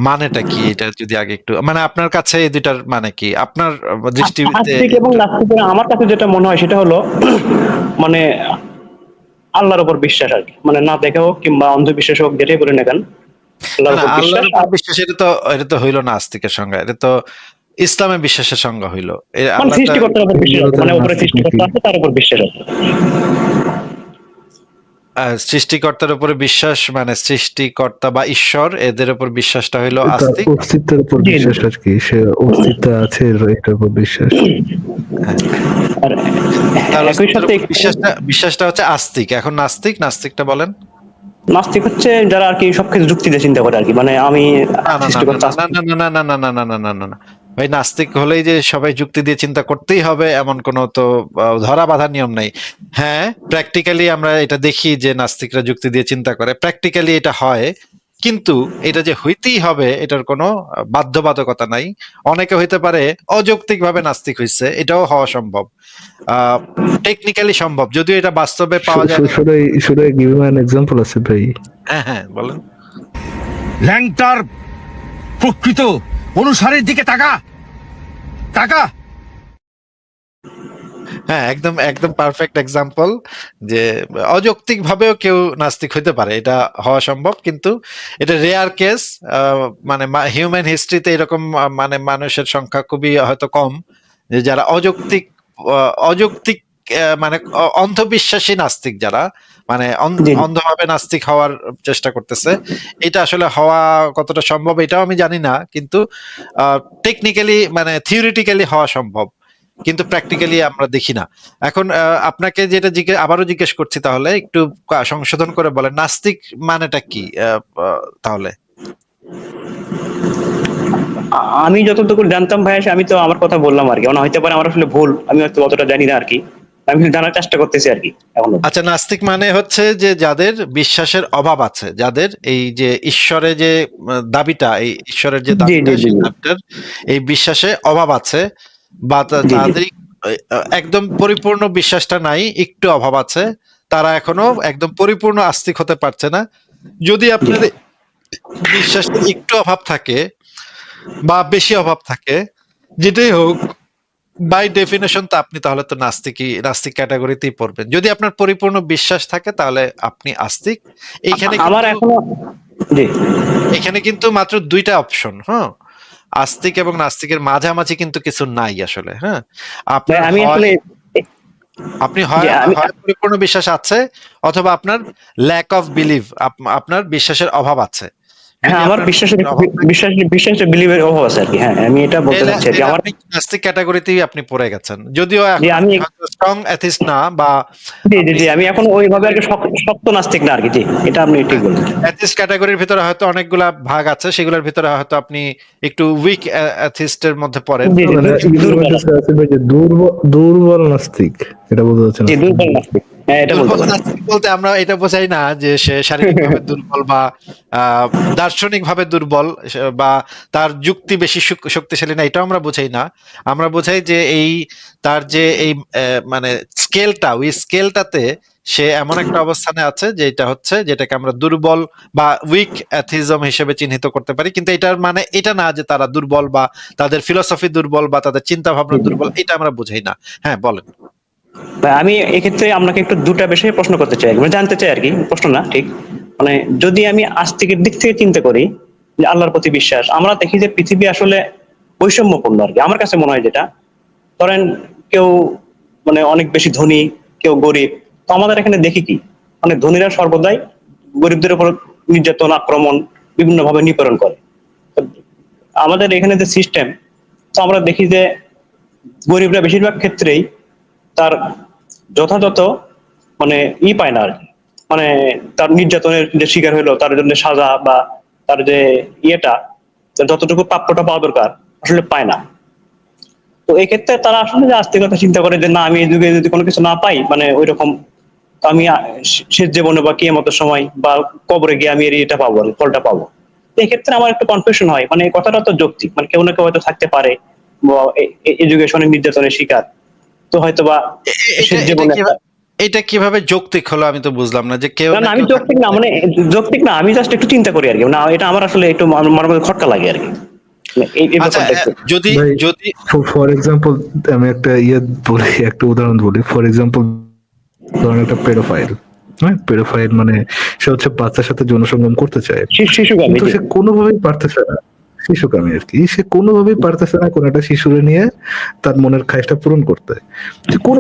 মানেটা কি, এটা যদি আগে একটু মানে আপনার কাছে এই দুইটার মানে কি আপনার দৃষ্টিতে? আস্তিক এবং নাস্তিকের আমার কাছে যেটা মনে হয় সেটা হলো মানে আল্লাহর উপর বিশ্বাস আর কি, মানে না দেখে হোক কিংবা অন্ধবিশ্বাস হোক, যেটাই বলে না কেন আল্লাহর উপর বিশ্বাস। এটা তো হইলো না আস্তিকের সংজ্ঞা, এটা তো ইসলামের বিশ্বাসের সংজ্ঞা হইলো। সৃষ্টিকর্তার উপর বিশ্বাস, মানে উপরে সৃষ্টিকর্তা আছে তার উপর বিশ্বাস আছে। সৃষ্টিকর্তার উপরে বিশ্বাস মানে সৃষ্টিকর্তা বা ঈশ্বর, এদের উপর বিশ্বাসটা হইলো আস্তিক। অস্তিত্বের উপর বিশ্বাস আর কি, সে অস্তিত্ব আছে এটার উপর বিশ্বাস। বিশ্বাসটা হচ্ছে আস্তিক। এখন নাস্তিকটা বলেন। নাস্তিক হচ্ছে যারা আর কি সবকিছু যুক্তি দিয়ে চিন্তা করে আর কি, মানে আমি না ভাই, নাস্তিক হলেই যে সবাই যুক্তি দিয়ে চিন্তা করতেই হবে এমন কোনো তো ধরা বাঁধা নিয়ম নাই। হ্যাঁ, প্র্যাকটিক্যালি আমরা এটা দেখি যে নাস্তিকরা যুক্তি দিয়ে চিন্তা করে, প্র্যাকটিক্যালি এটা হয়, কিন্তু এটা যে হইতেই হবে এটার কোনো বাধ্যবাধকতা নাই। অনেকে হইতে পারে অযৌক্তিক ভাবে নাস্তিক হইছে, এটাও হওয়া সম্ভব, টেকনিক্যালি সম্ভব, যদিও এটা বাস্তবে পাওয়া যায় না। Should I give you an example আছে ভাই? হ্যাঁ, বলেন। ল্যাংটার প্রকৃত অনুসারীর দিকে তাকা তাকা। হ্যাঁ, একদম একদম পারফেক্ট এক্সাম্পল যে অযৌক্তিক ভাবেও কেউ নাস্তিক হইতে পারে, এটা হওয়া সম্ভব, কিন্তু এটা রেয়ার কেস। মানে হিউম্যান হিস্ট্রিতে এরকম মানে মানুষের সংখ্যা খুবই হয়তো কম, যে যারা অযৌক্তিক অযৌক্তিক মানে অন্ধবিশ্বাসী নাস্তিক, যারা মানে জি, জি। অন্ধভাবে নাস্তিক হওয়ার চেষ্টা করতেছে। এটা আসলে হওয়া কতটা সম্ভব এটাও আমি জানি না, কিন্তু টেকনিক্যালি মানে থিওরিটিক্যালি হওয়া সম্ভব, কিন্তু প্র্যাকটিক্যালি আমরা দেখি না। এখন আপনাকে যেটা আবারও জিজ্ঞেস করছি, তাহলে একটু সংশোধন করে বলেন নাস্তিক মানেটা কি তাহলে। আমি যতটুকু জানতাম ভাইয়া, আমি তো আমার কথা বললাম আর কি, মানে হইতে পারে আমার আসলে ভুল, আমি হয়তো অতটা জানি না আর কি, আমি জানার চেষ্টা করতেছি আর কি এখন। আচ্ছা, নাস্তিক মানে হচ্ছে যে যাদের বিশ্বাসের অভাব আছে, যাদের এই যে ঈশ্বরে যে দাবিটা, এই ঈশ্বরের যে জি দাবিটা, জি জি সেই দাবিটার এই বিশ্বাসে অভাব আছে, বা জি জি তাদের একদম পরিপূর্ণ বিশ্বাসটা নাই, একটু অভাব আছে, তারা এখনো একদম পরিপূর্ণ আস্তিক হতে পারছে না। যদি জি আপনার বিশ্বাসের একটু অভাব থাকে বা বেশি অভাব থাকে, যেটাই হোক, বাই ডেফিনেশন তো আপনি তাহলে তো নাস্তিক ক্যাটাগরিতেই পড়বেন। যদি আপনার পরিপূর্ণ বিশ্বাস থাকে তাহলে আপনি আস্তিক। এইখানে আমার কিন্তু এখনো জি এখানে কিন্তু মাত্র দুইটা অপশন, হ্যাঁ, আস্তিক এবং নাস্তিকের মাঝামাঝি কিন্তু কিছু নাই আসলে। হ্যাঁ, ভাই, আপনার আমি হয়, আসলে আপনি জি হয় আমি হয় পরিপূর্ণ বিশ্বাস আছে, অথবা আপনার ল্যাক অফ বিলিভ, আপনার বিশ্বাসের অভাব আছে। হ্যাঁ, যদি আমার আপনার বিশ্বাসের অভাব থাকে, বিশ্বাসের বিলিভের অভাব আছে আর কি। হ্যাঁ, আমি এটা বলতে তাহলে চাচ্ছি আর কি। তাহলে আমার আপনি নাস্তিক ক্যাটাগরিতেই আপনি পড়ে গেছেন, যদিও জি এখন আমি আপনি হয়তো স্ট্রং অ্যাথিস্ট না, বা জি জি আপনি জি আমি এখন ওইভাবে আর কি শক্ত নাস্তিক না আর কি। জি, এটা আপনি ঠিক বলছেন। অ্যাথিস্ট ক্যাটাগরির ভিতরে হয়তো অনেকগুলা ভাগ আছে, সেগুলোর ভিতরে হয়তো আপনি একটু উইক অ্যাথিস্টের মধ্যে পড়েন। জি জি মানে ইউর দুর্বল, মধ্যে আছে ভাই যে দুর্বল নাস্তিক, এটা বলতে চাচ্ছেন জি আপনি? দুর্বল নাস্তিক, হ্যাঁ এটা বলতে দুর্বল পারেন। নাস্তিক বলতে আমরা এটা বোঝাই না যে সে শারীরিকভাবে দুর্বল বা দার্শনিকভাবে দুর্বল, বা তার যুক্তি বেশি শক্তিশালী না, এটাও আমরা বোঝাই না। আমরা বোঝাই যে এই তার যে এই মানে স্কেলটা, ওই স্কেলটাতে সে এমন একটা অবস্থানে আছে যে এটা হচ্ছে, যেটাকে আমরা দুর্বল বা উইক অ্যাথিজম হিসেবে চিহ্নিত করতে পারি। কিন্তু এটার মানে এটা না যে তারা দুর্বল, বা তাদের ফিলোসফি দুর্বল, বা তাদের চিন্তা ভাবনা দুর্বল, এটা আমরা বুঝাই না। হ্যাঁ, বলেন। ভাই, আমি এক্ষেত্রে আপনাকে একটু দুটা বিষয়ে প্রশ্ন করতে চাই, মানে জানতে চাই আর কি, প্রশ্ন না ঠিক। মানে যদি আমি আস্তিকের দিক থেকে চিন্তা করি, যে আল্লাহর প্রতি বিশ্বাস, আমরা দেখি যে পৃথিবী আসলে বৈষম্যপূর্ণ আর কি। আমার কাছে মনে হয় যেটা, ধরেন কেউ মানে অনেক বেশি ধনী, কেউ গরিব। তো আমাদের এখানে দেখি কি, মানে ধনীরা সর্বদাই গরিবদের উপর নির্যাতন, আক্রমণ, বিভিন্ন ভাবে নিপীড়ন করে। তো আমাদের এখানে যে সিস্টেম, তো আমরা দেখি যে গরিবরা বেশিরভাগ ক্ষেত্রেই তার যথাযথ মানে পায় না আর কি। মানে তার নির্যাতনের যে শিকার হলো, তার জন্য সাজা বা তার যে ইয়েটা, তার যতটুকু প্রাপ্যটা পাওয়া দরকার আসলে পায় না। তো এই ক্ষেত্রে তারা আসলে যে আস্তিকতা চিন্তা করে যে না, আমি এই যুগে যদি কোনো কিছু না পাই, মানে ওই রকম, তো আমি শেষ জীবনে বা কিয়ামতের সময় বা কবরে গিয়ে আমি এর এটা পাবো আর কি, ফলটা পাবো। তো এই ক্ষেত্রে আমার একটু কনফিউশন হয়, মানে এই কথাটা তো যৌক্তিক, মানে কেউ না কেউ হয়তো থাকতে পারে এডুকেশনের নির্যাতনের শিকার, তো হয়তো বা এটা শেষ এটা জীবনে একটা, কিভাবে এটা কিভাবে যৌক্তিক হলো আমি তো বুঝলাম না, যে কেউ না না না আমি কেউ থাকতে যৌক্তিক না, পারে। মানে যৌক্তিক না, আমি জাস্ট একটু চিন্তা করি আর কি, না এটা আমার আসলে একটু আমার মধ্যে খটকা লাগে আর কি, মানে এই আচ্ছা, ব্যাপারটা একটু। যদি ভাই, যদি ফর এক্সাম্পল আমি একটা বলি, একটা উদাহরণ বলি। ফর এক্সাম্পল ধরেন একটা পেডোফাইল, হ্যাঁ, পেডোফাইল মানে সে হচ্ছে বাচ্চার সাথে যৌনসঙ্গম করতে চায়, শিশুকালে, কিন্তু জি সে কোনোভাবেই পারতেছে না। শিশুকামী আর কি, সে কোনোভাবেই পারতেছে না কোন একটা শিশুরে নিয়ে তার মনের খাইশটা পূরণ করতে। সে কোন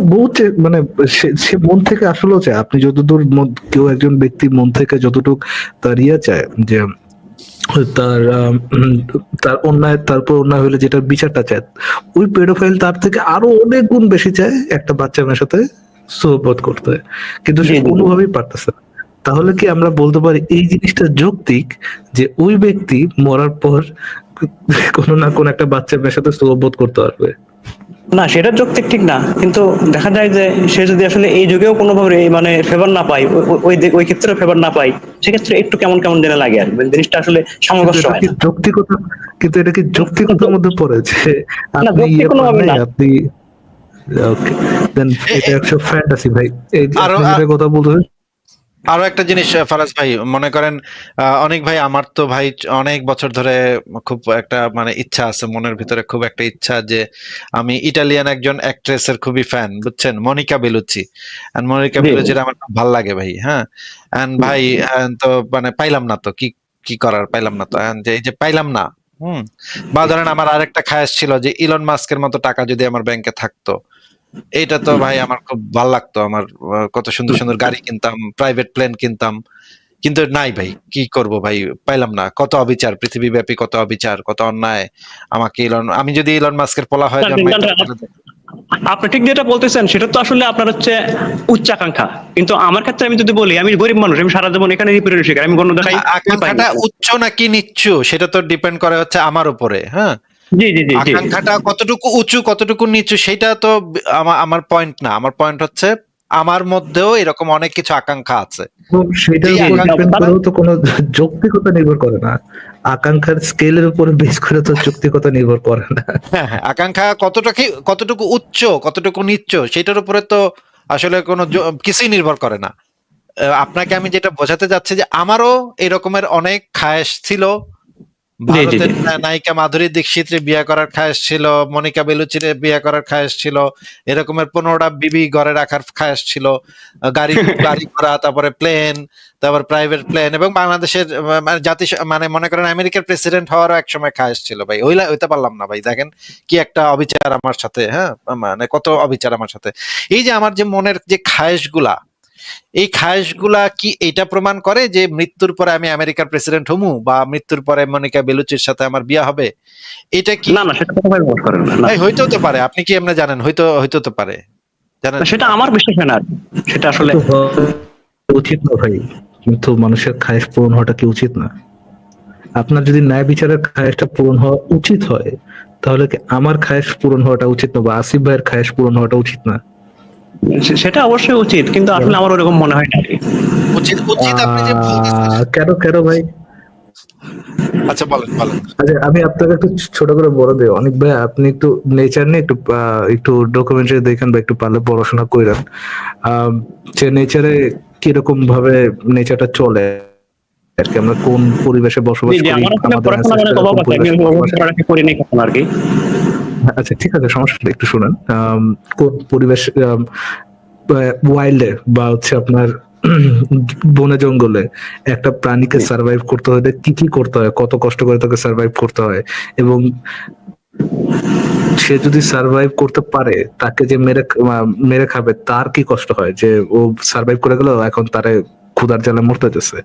মানে সে মন থেকে আসলেও চায়, আপনি যতদূর কেউ একজন ব্যক্তি মন থেকে যতটুকু তার চায় যে তার তার অন্যায়, তারপর অন্যায় হলে যেটা বিচারটা চায়, ওই পেডোফাইল তার থেকে আরো অনেক গুণ বেশি চায় একটা বাচ্চা মেয়ের সাথে সোহবত করতে, কিন্তু সে জি জি জি। কোনোভাবেই পারতেছে না। তাহলে কি আমরা বলতে পারি এই জিনিসটা যৌক্তিক যে ওই ব্যক্তি মরার পর কোনো না কোনো একটা বাচ্চা মেয়ের সাথে সোহবত করতে পারবে? না, সেটা যৌক্তিক ঠিক না, কিন্তু দেখা যায় যে সে যদি আসলে এই যুগেও কোনোভাবে মানে ফেভার না পায়, ওই ক্ষেত্রে ফেভার না পায়, সেক্ষেত্রে একটু কেমন কেমন যেন লাগে আর কি। মানে জিনিসটা আসলে কিন্তু সামঞ্জস্য এটা হয় কি না। যৌক্তিকতা, কিন্তু এটা কি যৌক্তিকতার মধ্যে পড়ে যে না, আপনি যৌক্তিক পান কোনোভাবে নাই, না। আপনি ওকে, দেন এ- এটা এ- একটা ফ্যান্টাসি ভাই। এই যে আরো আপনি যেটা কথা বলতেছেন আরো একটা জিনিস ফারাজ ভাই, মনে করেন অনেক ভাই, আমার তো ভাই অনেক বছর ধরে খুব একটা মানে ইচ্ছা আছে মনের ভিতরে, খুব একটা ইচ্ছা যে আমি ইটালিয়ান একজন অ্যাক্ট্রেসের খুবই ফ্যান, বুঝছেন, মনিকা বেলুচি। এন্ড মনিকা জি বেলুচির আমার খুব ভালো লাগে ভাই, হ্যাঁ। এন্ড ভাই তো মানে পাইলাম না, তো কি কি করার, পাইলাম না তো, and যে এই যে পাইলাম না, হুম। বা ধরেন আমার আরেকটা খায়াশ ছিল যে ইলন মাস্কের মতো টাকা যদি আমার ব্যাংকে থাকতো, এইটা তো ভাই আমার খুব ভাল লাগতো। আমার কত সুন্দর সুন্দর গাড়ি কিনতাম, প্রাইভেট প্লেন কিনতাম, কিন্তু নাই ভাই, কি করব ভাই, পাইলাম না। কত অবিচার, পৃথিবীব্যাপী কত অবিচার, কত অন্যায়। আমাকে আমি যদি ইলন মাস্কের পোলা হয়ে জন্মাইতাম তাহলে আপনি ঠিক যেটা বলতেছেন সেটা তো আসলে আপনার হচ্ছে উচ্চাকাঙ্ক্ষা, কিন্তু আমার ক্ষেত্রে আমি যদি বলি, আমি গরিব মানুষ, আমি সারা জীবন এখানে রিপেয়ার শিকার, আমি কোনো দেখাই পাই না। আকাঙ্ক্ষাটা উচ্চ নাকি নিচ্ছু সেটা তো ডিপেন্ড করে হচ্ছে আমার উপরে, হ্যাঁ। জি জি জি জি আকাঙ্ক্ষাটা কতটুকু উঁচু কতটুকু নিচু সেটা তো আমার পয়েন্ট না। আমার পয়েন্ট হচ্ছে আমার মধ্যেও এরকম অনেক কিছু আকাঙ্ক্ষা আছে। এবং সেটার যে উপর ডিপেন্ড তারা- করেও তো কোনো যৌক্তিকতা নির্ভর করে না। আকাঙ্ক্ষার স্কেলের উপর বেস করে তো যৌক্তিকতা নির্ভর করে না। হ্যাঁ, হ্যাঁ, আকাঙ্ক্ষা কতটুকু উচ্চ কতটুকু নিচ্চ সেটার উপরে তো আসলে কোনো কিছুই নির্ভর করে না। আপনাকে আমি যেটা বোঝাতে যাচ্ছি যে আমারও এরকমের অনেক খায়েশ ছিল। জি জি ভারতের জি নায়িকা মাধুরী দীক্ষিতের বিয়ে করার খায়েশ ছিল, মনিকা বেলুচির বিয়ে করার খায়েশ ছিল, এরকমের 15টা বিবি ঘরে রাখার খায়েশ ছিল, গাড়ি গাড়ি ঘোড়া, তারপরে প্লেন, তারপর প্রাইভেট প্লেন, এবং বাংলাদেশের মানে মানে মনে করেন আমেরিকার প্রেসিডেন্ট হওয়ারও এক সময় খায়েশ ছিল ভাই। হইতে পারলাম না ভাই, দেখেন কি একটা অবিচার আমার সাথে, হ্যাঁ, মানে কত অবিচার আমার সাথে। এই যে আমার যে মনের যে খায়েশ গুলা, এই খায়েশগুলা কি এটা প্রমাণ করে যে মৃত্যুর পরে আমি আমেরিকার প্রেসিডেন্ট হমু, বা মৃত্যুর পরে মনিকা বেলুচির সাথে আমার বিয়ে হবে? এটা কি না না, সেটা তো ভাই প্রকাশ করেন না, না। ভাই? হইতেও তো পারে, আপনি কি এমনি জানেন? হইতেও তো পারে, জানেন? না, সেটা আমার বিশ্বাস হয় না আর কি। সেটা আসলে কিন্তু হওয়া উচিত না ভাই, কিন্তু মানুষের খায়েশ পূরণ হওয়াটা কি উচিত না? আপনার যদি ন্যায় বিচারের খায়েশটা পূরণ হওয়া উচিত হয়, তাহলে কি আমার খায়েশ পূরণ হওয়াটা উচিত না, বা আসিফ ভাইয়ের খায়েশ পূরণ হওয়াটা উচিত না? সেটা অবশ্যই উচিত, কিন্তু আসলে আমার ওরকম মনে হয় না আর কি। উচিত উচিত আপনি যে বলতেছেন। কেন কেন ভাই? আচ্ছা, বলেন বলেন। আচ্ছা, আমি আপনাকে একটু ছোট করে বলে দিই, অনেক ভাই আপনি একটু নেচার নিয়ে একটু ডকুমেন্টারি দেখেন, বা একটু পারলে পড়াশোনা করেন। যে নেচারে কিরকম ভাবে নেচারটা চলে আর কি, আমরা কোন পরিবেশে বসবাস জি জি, করি, আমার আসলে আমাদের পড়াশোনার অনেক ancestor অভাব কোন আছে, আমি পরিবেশে ওরকম বসবাস। পড়ালেখা করিনি কখনো আর কি। আচ্ছা ঠিক আছে, সমস্যা নেই, একটু শুনেন। কোন পরিবেশ, ওয়াইল্ডে বা হচ্ছে আপনার বনে জঙ্গলে একটা প্রাণীকে সার্ভাইভ করতে হলে কি কি করতে হয়, কত কষ্ট করে তাকে সার্ভাইভ করতে হয়, এবং সে যদি সার্ভাইভ করতে পারে, তাকে যে মেরে খাবে তার কি কষ্ট হয়, যে ও সার্ভাইভ করে গেল, এখন তারে ক্ষুধার জ্বালা মরতে যাচ্ছে।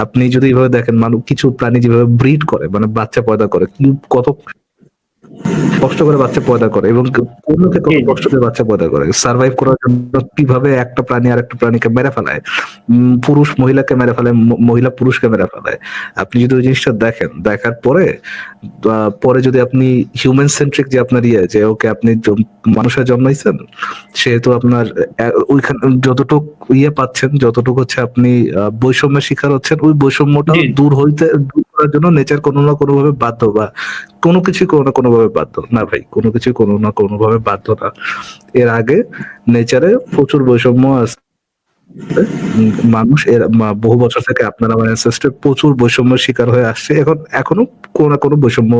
আপনি যদি এইভাবে দেখেন, মানুষ কিছু প্রাণী যেভাবে ব্রিড করে, মানে বাচ্চা পয়দা করে, কি কত কষ্ট করে বাচ্চা পয়দা করে, এবং অন্যকে কত কষ্ট করে বাচ্চা পয়দা করে, সার্ভাইভ করার জন্য কিভাবে একটা প্রাণী আর একটা প্রাণীকে মেরে ফেলায়, পুরুষ মহিলাকে মেরে ফেলায়, মহিলা পুরুষকে মেরে ফেলায়। আপনি যদি ওই জিনিসটা দেখেন, দেখার পরে পরে যদি আপনি হিউম্যান সেন্ট্রিক যে আপনার যে ওকে আপনি মানুষের জন্মাইছেন, সেহেতু আপনার ওইখানে যতটুক পাচ্ছেন, যতটুকু হচ্ছে আপনি বৈষম্যের শিকার হচ্ছেন, ওই বৈষম্যটা দূর করার জন্য নেচার কোনো না কোনো ভাবে বাধ্য, বা কোনো কিছু কোনো না কোনো ভাবে বাধ্য না ভাই, কোনো কিছু কোনো না কোনো ভাবে বাধ্য না। এর আগে নেচারে প্রচুর বৈষম্য আছে। মানুষ বহু বছর থেকে আপনার আমার ancestor প্রচুর বৈষম্যের শিকার হয়ে আসছে, এখনো কোনো না কোনো বৈষম্য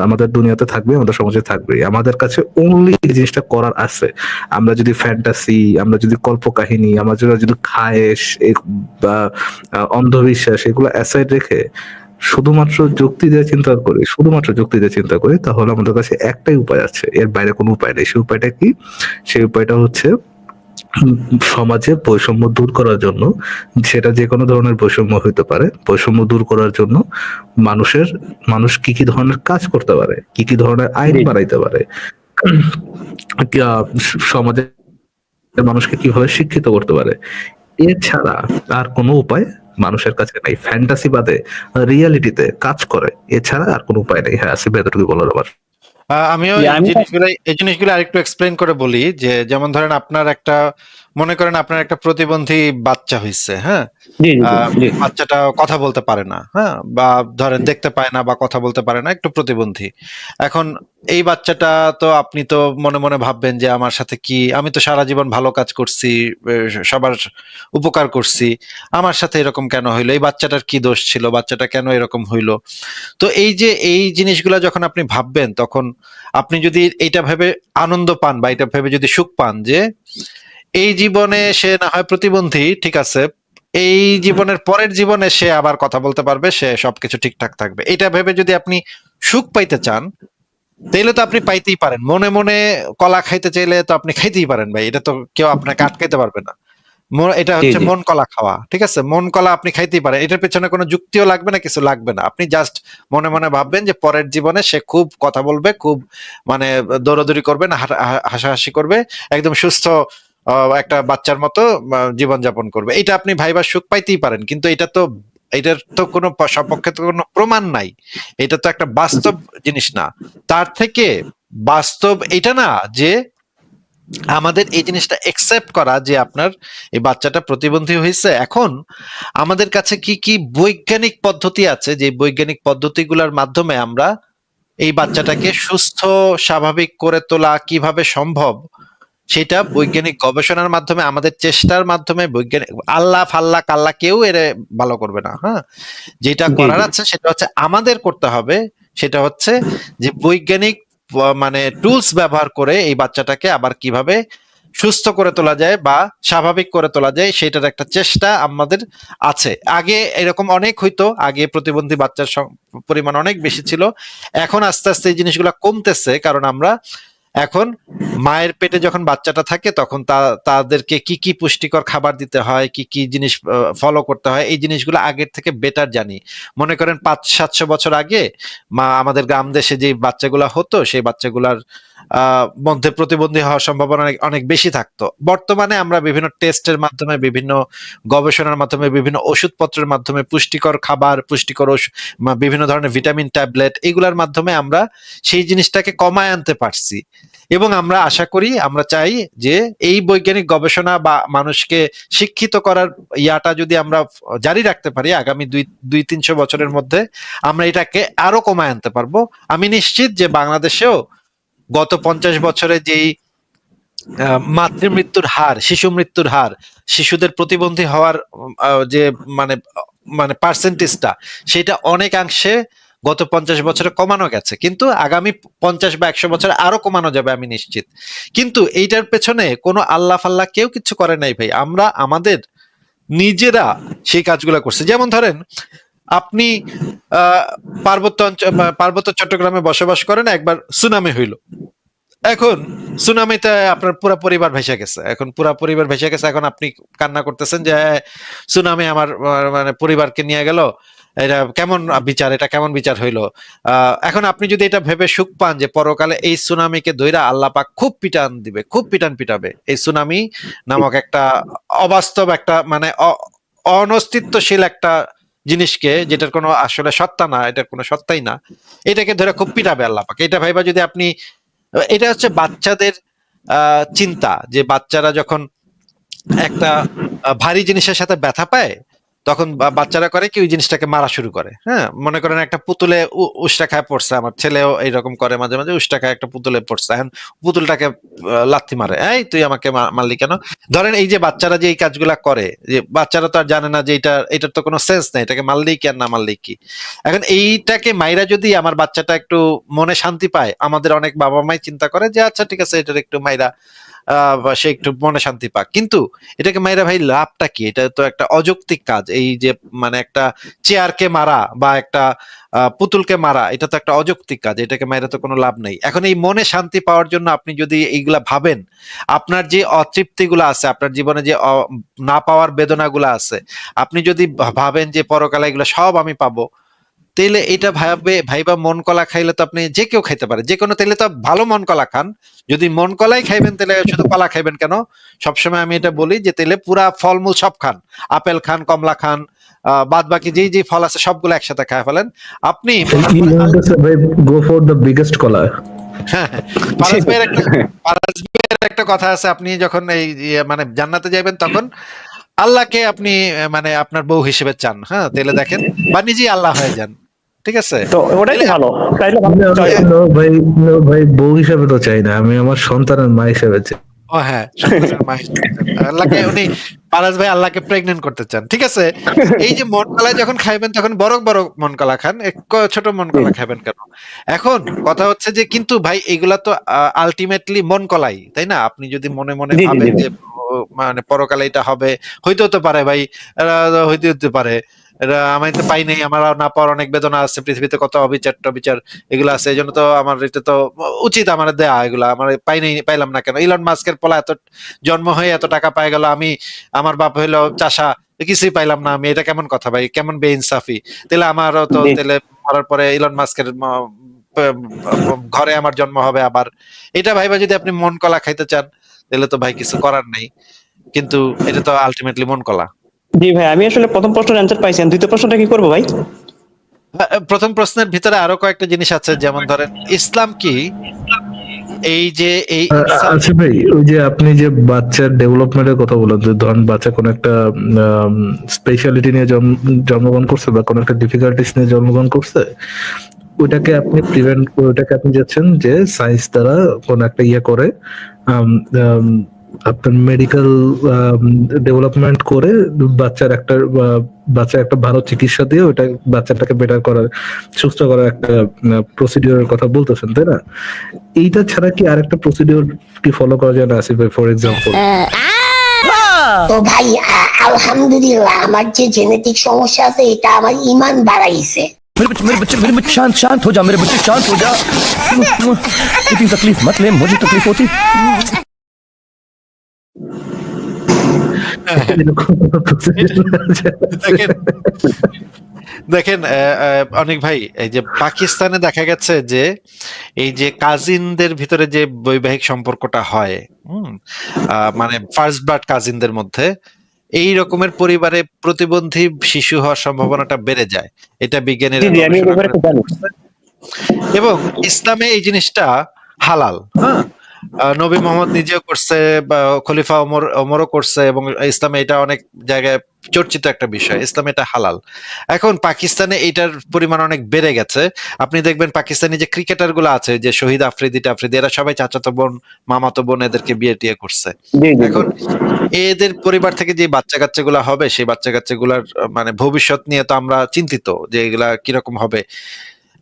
আমাদের দুনিয়াতে থাকবে, আমাদের সমাজে থাকবে। আমাদের কাছে অনলি এই জিনিসটা করার আছে, আমরা যদি ফ্যান্টাসি, আমরা যদি কল্পকাহিনী, আমরা যদি খায়েশ বা অন্ধবিশ্বাস এগুলো অ্যাসাইড রেখে শুধুমাত্র যুক্তি দিয়ে চিন্তা করি, তাহলে আমাদের কাছে একটাই উপায় আছে, এর বাইরে কোনো উপায় নেই। সেই উপায়টা কি? সেই উপায়টা হচ্ছে সমাজে বৈষম্য দূর করার জন্য, সেটা যে কোনো ধরনের বৈষম্য হইতে পারে, বৈষম্য দূর করার জন্য মানুষ কি কি ধরনের কাজ করতে পারে, কি কি ধরনের আইন বানাইতে পারে, সমাজে মানুষকে কিভাবে শিক্ষিত করতে পারে, এছাড়া আর কোনো উপায় মানুষের কাছে নাই। ফ্যান্টাসি বাদে রিয়েলিটিতে কাজ করে, এছাড়া আর কোনো উপায় নেই। হ্যাঁ, আসিফ এতটুকু বলার আবার। আমিও এই জিনিসগুলো আরেকটু এক্সপ্লেন করে বলি, যে যেমন ধরেন আপনার একটা মনে করেন আপনার একটা প্রতিবন্ধী বাচ্চা হইছে, হ্যাঁ? জি জি জি বাচ্চাটা কথা বলতে পারে না, হ্যাঁ? বা ধরেন দেখতে পায় না বা কথা বলতে পারে না, একটু প্রতিবন্ধী। এখন এই বাচ্চাটা তো আপনি তো মনে, মনে ভাববেন যে আমার সাথে কি, আমি তো সারা জীবন ভালো কাজ করছি, সবার উপকার করছি। আমার সাথে এরকম কেন হইলো? এই বাচ্চাটার কি দোষ ছিল? বাচ্চাটা কেন এরকম হইলো? তো এই যে এই জিনিসগুলা যখন আপনি ভাববেন, তখন আপনি যদি এইটা ভেবে আনন্দ পান বা এটা ভেবে যদি সুখ পান যে এই জীবনে সে না হয় প্রতিবন্ধী, ঠিক আছে, এই জীবনের পরের জীবনে সে আবার কথা বলতে পারবে, সে সবকিছু ঠিকঠাক থাকবে, এটা ভেবে যদি আপনি সুখ পাইতে চান, তাইলে তো আপনি পাইতেই পারেন। মনে মনে কলা খাইতে চাইলে তো আপনি খাইতেই পারেন ভাই, এটা তো কেউ আপনাকে আটকাইতে পারবে না। এটা জি হচ্ছে জি মন কলা খাওয়া, ঠিক আছে? মন কলা আপনি খাইতেই পারেন, এটার পেছনে কোনো যুক্তিও লাগবে না, কিছু লাগবে না। আপনি জাস্ট মনে মনে ভাববেন যে পরের জীবনে সে খুব কথা বলবে, খুব মানে দৌড়াদৌড়ি করবে না, হাসাহাসি করবে, একদম সুস্থ একটা বাচ্চার মতো জীবনযাপন করবে। এটা আপনি ভাইবার সুখ পাইতেই পারেন, কিন্তু এটার তো কোনো সপক্ষে তো কোনো প্রমাণ নাই। এটা তো একটা বাস্তব জিনিস না। তার থেকে বাস্তব এটা না যে আমাদের এই জিনিসটা একসেপ্ট করা যে আপনার এই বাচ্চাটা প্রতিবন্ধী হয়েছে। এখন আমাদের কাছে কি কি বৈজ্ঞানিক পদ্ধতি আছে, যে বৈজ্ঞানিক পদ্ধতিগুলোর মাধ্যমে আমরা এই বাচ্চাটাকে সুস্থ স্বাভাবিক করে তোলা কিভাবে সম্ভব, সেটা বৈজ্ঞানিক গবেষণার মাধ্যমে, আমাদের চেষ্টার মাধ্যমে, বৈজ্ঞানিক আল্লাহ ফাল্লা কাল্লা কেউ এর ভালো করবে না, হ্যাঁ? যেটা জি করার জি আছে সেটা হচ্ছে আমাদের করতে হবে, সেটা হচ্ছে যে বৈজ্ঞানিক মানে টুলস ব্যবহার করে এই বাচ্চাটাকে আবার কিভাবে সুস্থ করে তোলা যায় বা স্বাভাবিক করে তোলা যায়, সেটার একটা চেষ্টা আমাদের আছে। আগে এরকম অনেক হইতো, আগে প্রতিবন্ধী বাচ্চার পরিমাণ অনেক বেশি ছিল। এখন আস্তে আস্তে এই জিনিসগুলো কমতেছে, কারণ আমরা এখন মায়ের পেটে যখন বাচ্চাটা থাকে তখন তাদেরকে কি কি পুষ্টিকর খাবার দিতে হয়, কি কি জিনিস ফলো করতে হয়, এই জিনিসগুলো আগের থেকে বেটার জানি। মনে করেন 500-700 বছর আগে আমাদের গ্রাম দেশে যে বাচ্চাগুলা হতো, সেই বাচ্চাগুলার মধ্যে প্রতিবন্ধী হওয়ার সম্ভাবনা অনেক অনেক বেশি থাকতো। বর্তমানে আমরা বিভিন্ন টেস্টের মাধ্যমে, বিভিন্ন গবেষণার মাধ্যমে, বিভিন্ন ওষুধপত্রের মাধ্যমে, পুষ্টিকর খাবার, পুষ্টিকর বিভিন্ন ধরনের ভিটামিন ট্যাবলেট, এগুলার মাধ্যমে আমরা সেই জিনিসটাকে কমায় আনতে পারছি। এবং আমরা আশা করি, আমরা চাই যে এই বৈজ্ঞানিক গবেষণা বা মানুষকে শিক্ষিত করার ইয়াটা যদি আমরা জারি রাখতে পারি, আগামী 200-300 বছরের মধ্যে আমরা এটাকে আরো কমায় আনতে পারবো। আমি নিশ্চিত যে বাংলাদেশেও গত 50 বছরে যেই মাতৃমৃত্যুর হার, শিশু মৃত্যুর হার, শিশুদের প্রতিবন্ধী হওয়ার যে মানে মানে পার্সেন্টেজটা, সেটা অনেকাংশে গত 50 বছরে কমানো গেছে, কিন্তু আগামী 50 বা 100 বছরে আরো কমানো যাবে আমি নিশ্চিত। কিন্তু এইটার পেছনে কোনো আল্লাহ ফাল্লাহ কেউ কিছু করে নাই ভাই, আমরা আমাদের নিজেরা সেই কাজগুলো করছি। যেমন ধরেন আপনি পার্বত্য চট্টগ্রামে বসবাস করেন, একবার সুনামি হইলো, এখন সুনামিতে আপনার পুরা পরিবার ভেসে গেছে, এখন পুরা পরিবার ভেসে গেছে, এখন আপনি কান্না করতেছেন যে সুনামি আমার মানে পরিবারকে নিয়ে গেল, এটা কেমন বিচার, এটা কেমন বিচার হইলো? এখন আপনি যদি এটা ভেবে সুখ পান যে পরকালে এই সুনামিকে ধইরা আল্লাহ পাক খুব পিটান দিবে, খুব পিটান পিটাবে, এই সুনামি নামক একটা অবাস্তব একটা মানে অনস্তিত্বশীল একটা জিনিসকে, যেটার কোনো আসলে সত্তা না, এটার কোনো সত্তাই না, এটাকে ধরে খুব পিটাবে আল্লাহ পাক। এটা ভাইবা যদি আপনি, এটা হচ্ছে বাচ্চাদের চিন্তা, যে বাচ্চারা যখন একটা ভারী জিনিসের সাথে ব্যথা পায়, তখন বাচ্চারা করে কি ওই জিনিসটাকে মারা শুরু করে। হ্যাঁ, মনে করেন একটা পুতুলে উষ্টা খায় পড়ছে, আমার ছেলেও এইরকম করে, মাঝে মাঝে উষ্টা খায় একটা পুতুলে পড়ছে, এখন পুতুলটাকে লাথি মারে, এই তুই আমাকে মারলি কেন? ধরেন এই যে বাচ্চারা যে এই কাজগুলা করে, যে বাচ্চারা তো আর জানে না যে এটার তো কোনো সেন্স নেই, এটাকে মারলেই কি আর না মারলেই কি। এখন এইটাকে মাইরা যদি আমার বাচ্চাটা একটু মনে শান্তি পায়, আমাদের অনেক বাবা মাই চিন্তা করে যে আচ্ছা ঠিক আছে, এটার একটু মাইরা বা সে একটু মনে শান্তি পাক, কিন্তু এটাকে মাইরা ভাই লাভটা কি? এটা তো একটা অযৌক্তিক কাজ। এই যে মানে একটা চেয়ারকে মারা বা একটা পুতুলকে মারা, এটা তো একটা অযৌক্তিক কাজ, এটাকে মাইরা তো কোনো লাভ নেই। এখন এই মনে শান্তি পাওয়ার জন্য আপনি যদি এইগুলা ভাবেন, আপনার যে অতৃপ্তিগুলো আছে, আপনার জীবনে যে না পাওয়ার বেদনাগুলো আছে, আপনি যদি ভাবেন যে পরকালে এগুলো সব আমি পাবো, তাইলে এটা ভাইবা মন কলা খাইলে তো আপনি যে কেউ খাইতে পারে, যে কোনো, তাইলে তো ভালো মন কলা খান। যদি মন কলাই খাইবেন তাহলে শুধু কলা খাইবেন কেন? সবসময় আমি এটা বলি যে তাইলে পুরা ফলমূল সব খান, আপেল খান, কমলা খান, বাদ বাকি যেই ফল আছে সবগুলো একসাথে খায় ফেলেন আপনি। You want to say, babe, go for the biggest color. হ্যাঁ, হ্যাঁ। পারাস ভাইয়ের একটা কথা আছে, আপনি যখন এই মানে জান্নাতে যাবেন তখন আল্লাহকে আপনি মানে আপনার বউ হিসেবে চান, হ্যাঁ, তাহলে দেখেন, বা নিজেই আল্লাহ হয়ে যান, ঠিক আছে? তো ওটাই তো তাহলে ভালো, তাইলে ভালো No, choice। no ভাই, no ভাই, বউ হিসাবে তো চাই না, আমি আমার সন্তানের মা হিসেবে চাই। ও হ্যাঁ, সন্তানের মা হিসেবে চান। আল্লাহকে উনি পারাস ভাই আল্লাহকে প্রেগনেন্ট করতে চান, ঠিক আছে? এই যে মন কলা যখন খাইবেন তখন বড় বড় মন কলা খান, ছোট মন কলা খাবেন কেন? এখন কথা হচ্ছে যে কিন্তু ভাই এগুলা তো আলটিমেটলি মন কলাই, তাই না? আপনি যদি মনে মনে জি জি ভাবেন জি ভাই। যে মানে পরকালে এটা হবে, হইতেও তো পারে ভাই, হইতে হতে পারে, এটা আমি তো পাই নাই, আমার না পাওয়ার অনেক বেদনা আছে, পৃথিবীতে কত অবিচার টবিচার এগুলো আছে, এই জন্য তো আমার এটা তো উচিত আমার দেয়া, এগুলা আমার পাই নাই, পাইলাম না কেন? ইলন মাস্কের পোলা এত জন্ম হয়ে এত টাকা পাই গেল, আমি আমার বাপ হইলো চাষা, কিছুই পাইলাম না আমি, এটা কেমন কথা ভাই? কেমন বেইনসাফি? তাহলে আমারও তো জি তাহলে মরার পরে ইলন মাস্কের ঘরে আমার জন্ম হবে আবার, এটা ভাইবা যদি আপনি মন কলা খাইতে চান তাহলে তো ভাই কিছু করার নেই, কিন্তু এটা তো আলটিমেটলি মন কলা। জি ভাই, আমি আসলে প্রথম প্রশ্নের অ্যান্সার পাইছি, দ্বিতীয় প্রশ্নটা কি করবো ভাই? প্রথম প্রশ্নের ভিতরে আরো কয়েকটা জিনিস আছে, যেমন ধরেন ইসলাম কি, এই যে এই ইনসান আচ্ছা ভাই, ওই যে আপনি যে বাচ্চার ডেভেলপমেন্টের কথা বলেন, যে ধরেন বাচ্চা কোনো একটা স্পেশালিটি নিয়ে জন্মগ্রহণ করছে বা কোনো একটা ডিফিকাল্টিস নিয়ে জন্মগ্রহণ করছে, ওইটাকে আপনি যাচ্ছেন যে সায়েন্স দ্বারা কোনো একটা ইয়ে করে আম, আম, আপনার মেডিকেল ডেভেলপমেন্ট করে বাচ্চার একটা ভালো চিকিৎসা দিয়ে ওইটা বাচ্চাটাকে বেটার করার, সুস্থ করার একটা প্রসিডিওরের কথা বলতেছেন, তাই না? এইটা ছাড়া কি আরেকটা প্রসিডিওর কি ফলো করা যায় না আসিফ ভাই? ফর এক্সাম্পল, তো ভাই আলহামদুলিল্লাহ আমার যে জেনেটিক সমস্যা আছে এটা আমার ইমান বাড়াইছে। मेरे बच्चे शांत शांत हो जा, मेरे बच्चे शांत हो जा। इतनी तकलीफ मत ले, मुझे तकलीफ होती। দেখেন দেখেন অনেক ভাই, এই যে পাকিস্তানে দেখা গেছে যে এই যে কাজিনদের ভিতরে যে বৈবাহিক সম্পর্কটা হয়, মানে ফার্স্ট ব্লাড কাজিনদের মধ্যে, এই রকমের পরিবারে প্রতিবন্ধী শিশু হওয়ার সম্ভাবনাটা বেড়ে যায়, এটা জি বিজ্ঞানীরা জি, আমি এই গবেষণা ব্যাপারে করে একটু জানি। করছে। এবং ইসলামে এই জিনিসটা হালাল, হ্যাঁ। নবী মোহাম্মদ নিজেও করছে, বা খলিফা ওমরও করছে, এবং ইসলামে এটা অনেক জায়গায় চর্চিত একটা বিষয়, ইসলামে এটা হালাল। এখন পাকিস্তানে এটার পরিমাণ অনেক বেড়ে গেছে। আপনি দেখবেন পাকিস্তানি যে ক্রিকেটার গুলো আছে, যে শহীদ আফ্রিদি টাফ্রিদি, এরা সবাই চাচাতো বোন মামাতো বোন এদেরকে বিয়ে টিয়ে করছে। জি জি জি। এখন এদের পরিবার থেকে যে বাচ্চা কাচ্চা গুলা হবে, সেই বাচ্চা কাচ্চা গুলার মানে ভবিষ্যৎ নিয়ে তো আমরা চিন্তিত যে এগুলা কিরকম হবে।